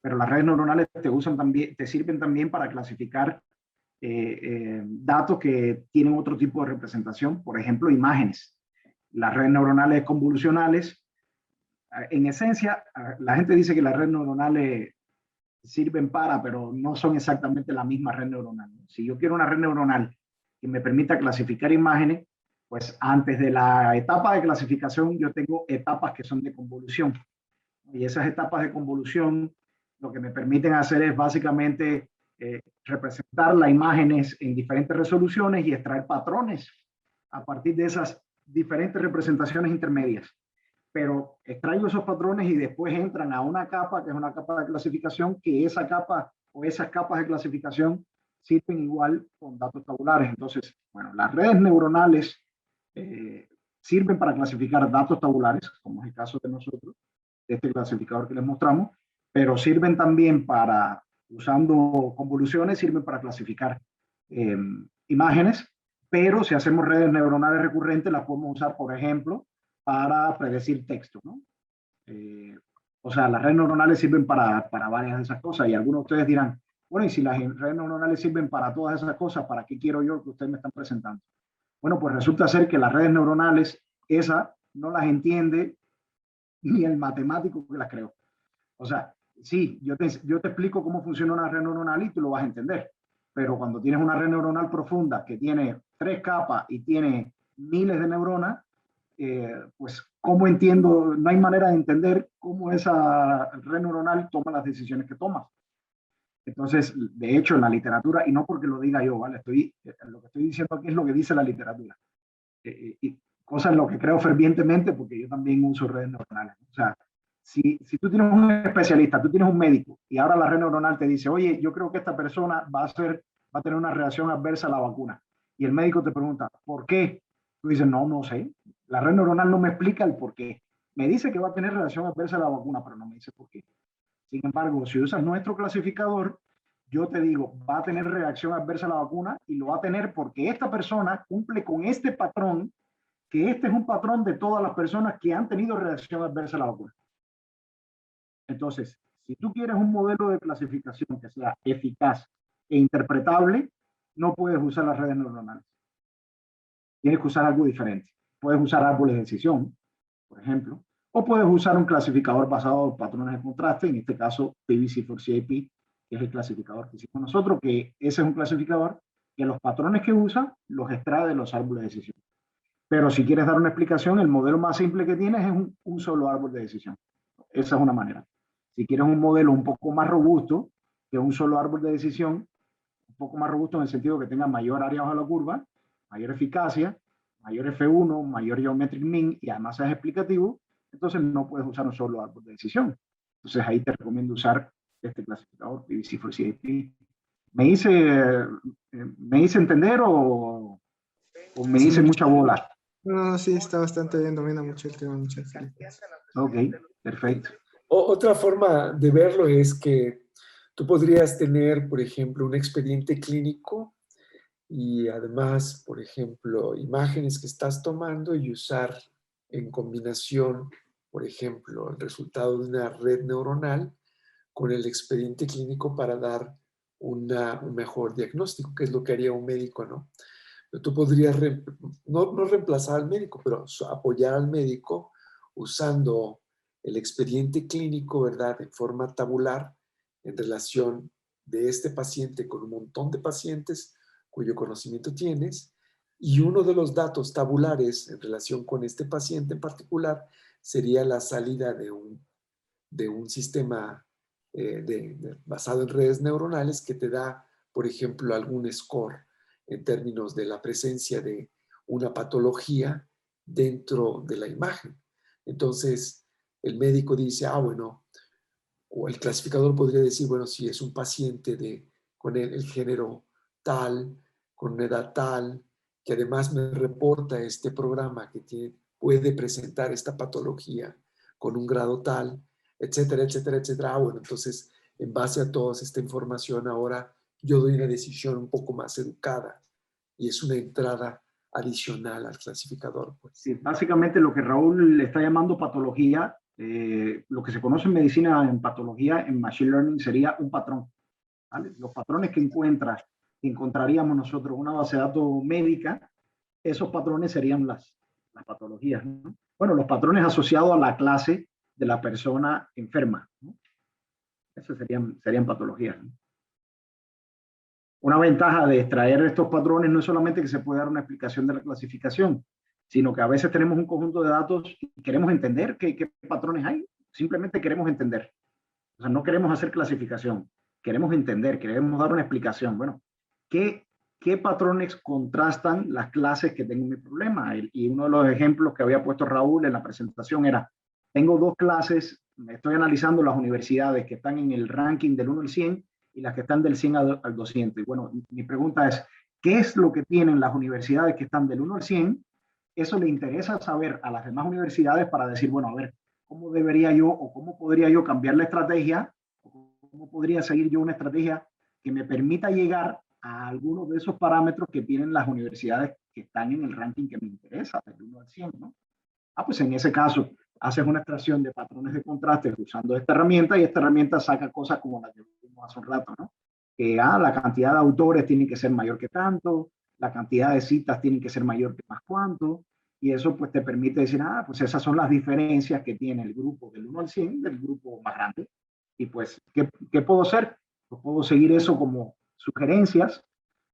pero las redes neuronales te sirven también para clasificar datos que tienen otro tipo de representación, por ejemplo, imágenes. Las redes neuronales convolucionales, en esencia, la gente dice que las redes neuronales sirven pero no son exactamente la misma red neuronal. Si yo quiero una red neuronal que me permita clasificar imágenes, pues antes de la etapa de clasificación yo tengo etapas que son de convolución. Y esas etapas de convolución lo que me permiten hacer es básicamente representar las imágenes en diferentes resoluciones y extraer patrones a partir de esas diferentes representaciones intermedias. Pero extraigo esos patrones y después entran a una capa, que es una capa de clasificación, que esa capa o esas capas de clasificación sirven igual con datos tabulares. Entonces, bueno, las redes neuronales sirven para clasificar datos tabulares, como es el caso de nosotros, de este clasificador que les mostramos, pero sirven también para, usando convoluciones, sirven para clasificar imágenes, pero si hacemos redes neuronales recurrentes, las podemos usar, por ejemplo, para predecir texto, ¿no? O sea, las redes neuronales sirven para varias de esas cosas, y algunos de ustedes dirán, bueno, y si las redes neuronales sirven para todas esas cosas, ¿para qué quiero yo que ustedes me están presentando? Bueno, pues resulta ser que las redes neuronales, esas no las entiende ni el matemático que las creó. O sea, sí, yo te explico cómo funciona una red neuronal y tú lo vas a entender, pero cuando tienes una red neuronal profunda que tiene 3 capas y tiene miles de neuronas, pues cómo entiendo, no hay manera de entender cómo esa red neuronal toma las decisiones que toma. Entonces, de hecho, en la literatura, y no porque lo diga yo, ¿vale? Lo que estoy diciendo aquí es lo que dice la literatura. Y cosa en lo que creo fervientemente, porque yo también uso redes neuronales. O sea, si tú tienes un especialista, tú tienes un médico, y ahora la red neuronal te dice, oye, yo creo que esta persona va a tener una reacción adversa a la vacuna. Y el médico te pregunta, ¿por qué? Tú dices, no sé. La red neuronal no me explica el por qué. Me dice que va a tener reacción adversa a la vacuna, pero no me dice por qué. Sin embargo, si usas nuestro clasificador, yo te digo, va a tener reacción adversa a la vacuna y lo va a tener porque esta persona cumple con este patrón, que este es un patrón de todas las personas que han tenido reacción adversa a la vacuna. Entonces, si tú quieres un modelo de clasificación que sea eficaz e interpretable, no puedes usar las redes neuronales. Tienes que usar algo diferente. Puedes usar árboles de decisión, por ejemplo, o puedes usar un clasificador basado en patrones de contraste, en este caso PBC4CIP, que es el clasificador que hicimos nosotros, que ese es un clasificador que los patrones que usa los extrae de los árboles de decisión. Pero si quieres dar una explicación, el modelo más simple que tienes es un solo árbol de decisión. Esa es una manera. Si quieres un modelo un poco más robusto que un solo árbol de decisión, un poco más robusto en el sentido que tenga mayor área bajo la curva, mayor eficacia, mayor F1, mayor geometric mean y además es explicativo, entonces no puedes usar un solo árbol de decisión. Entonces ahí te recomiendo usar este clasificador PBC4CIP. ¿Me hice entender o me hice mucha bola? No, sí, está bastante bien, domina mucho el tema, muchas gracias. Ok, perfecto. Otra forma de verlo es que tú podrías tener, por ejemplo, un expediente clínico y además, por ejemplo, imágenes que estás tomando y usar en combinación, por ejemplo, el resultado de una red neuronal con el expediente clínico para dar un mejor diagnóstico, que es lo que haría un médico, ¿no? Pero tú podrías no reemplazar al médico, pero apoyar al médico usando el expediente clínico, ¿verdad?, en forma tabular en relación de este paciente con un montón de pacientes cuyo conocimiento tienes, y uno de los datos tabulares en relación con este paciente en particular sería la salida de un sistema basado en redes neuronales que te da, por ejemplo, algún score en términos de la presencia de una patología dentro de la imagen. Entonces, el médico dice, bueno, o el clasificador podría decir, bueno, si es un paciente con el género tal, con una edad tal, que además me reporta este programa que puede presentar esta patología con un grado tal, etcétera, etcétera, etcétera. Bueno, entonces, en base a toda esta información, ahora yo doy una decisión un poco más educada y es una entrada adicional al clasificador. Pues. Sí, básicamente lo que Raúl le está llamando patología, lo que se conoce en medicina en patología, en machine learning, sería un patrón. ¿Vale? Los patrones que encontraríamos nosotros en una base de datos médica, esos patrones serían las patologías, ¿no? Bueno, los patrones asociados a la clase de la persona enferma, ¿no? Esas serían patologías, ¿no? Una ventaja de extraer estos patrones no es solamente que se puede dar una explicación de la clasificación, sino que a veces tenemos un conjunto de datos y queremos entender qué patrones hay. Simplemente queremos entender. O sea, no queremos hacer clasificación. Queremos entender, queremos dar una explicación. Bueno, ¿qué patrones contrastan las clases que tengo en mi problema? Y uno de los ejemplos que había puesto Raúl en la presentación era, tengo dos clases, estoy analizando las universidades que están en el ranking del 1 al 100 y las que están del 100 al 200. Y bueno, mi pregunta es, ¿qué es lo que tienen las universidades que están del 1 al 100? Eso le interesa saber a las demás universidades para decir, bueno, a ver, ¿cómo debería yo o cómo podría yo cambiar la estrategia? ¿Cómo podría seguir yo una estrategia que me permita llegar a algunos de esos parámetros que tienen las universidades que están en el ranking que me interesa, del 1 al 100, ¿no? Pues en ese caso, haces una extracción de patrones de contraste usando esta herramienta y esta herramienta saca cosas como la que vimos hace un rato, ¿no? Que la cantidad de autores tiene que ser mayor que tanto, la cantidad de citas tiene que ser mayor que más cuánto, y eso pues te permite decir, pues esas son las diferencias que tiene el grupo del 1 al 100 del grupo más grande. Y pues, ¿qué puedo hacer? Pues puedo seguir eso como sugerencias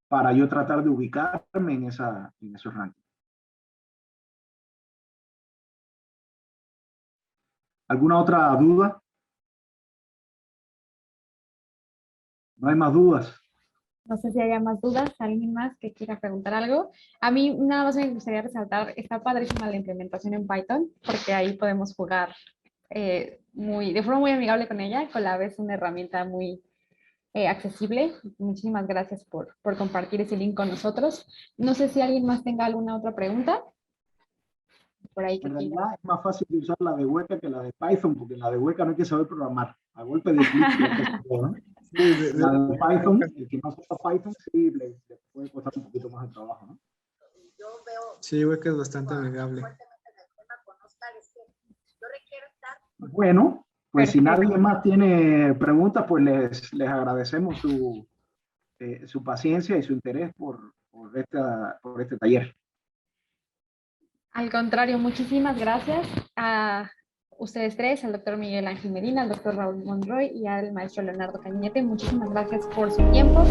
para yo tratar de ubicarme en esos rankings. ¿Alguna otra duda? ¿No hay más dudas? No sé si haya más dudas, alguien más que quiera preguntar algo. A mí nada más me gustaría resaltar, está padrísima la implementación en Python, porque ahí podemos jugar de forma muy amigable con ella, con la vez una herramienta muy accesible. Muchísimas gracias por compartir ese link con nosotros. No sé si alguien más tenga alguna otra pregunta. Por ahí que En quiera. realidad es más fácil de usar la de Weka que la de Python, porque en la de Weka no hay que saber programar. A golpe de clic ya te hace todo, ¿no? Sí, La de Python, el que no sepa Python, sí le puede costar un poquito más de trabajo, ¿no? sí, Weka es bastante amigable. Bueno, pues si Perfecto. nadie más tiene preguntas, pues les agradecemos su paciencia y su interés por este taller. Al contrario, muchísimas gracias a ustedes tres, al doctor Miguel Ángel Medina, al doctor Raúl Monroy y al maestro Leonardo Cañete. Muchísimas gracias por su tiempo.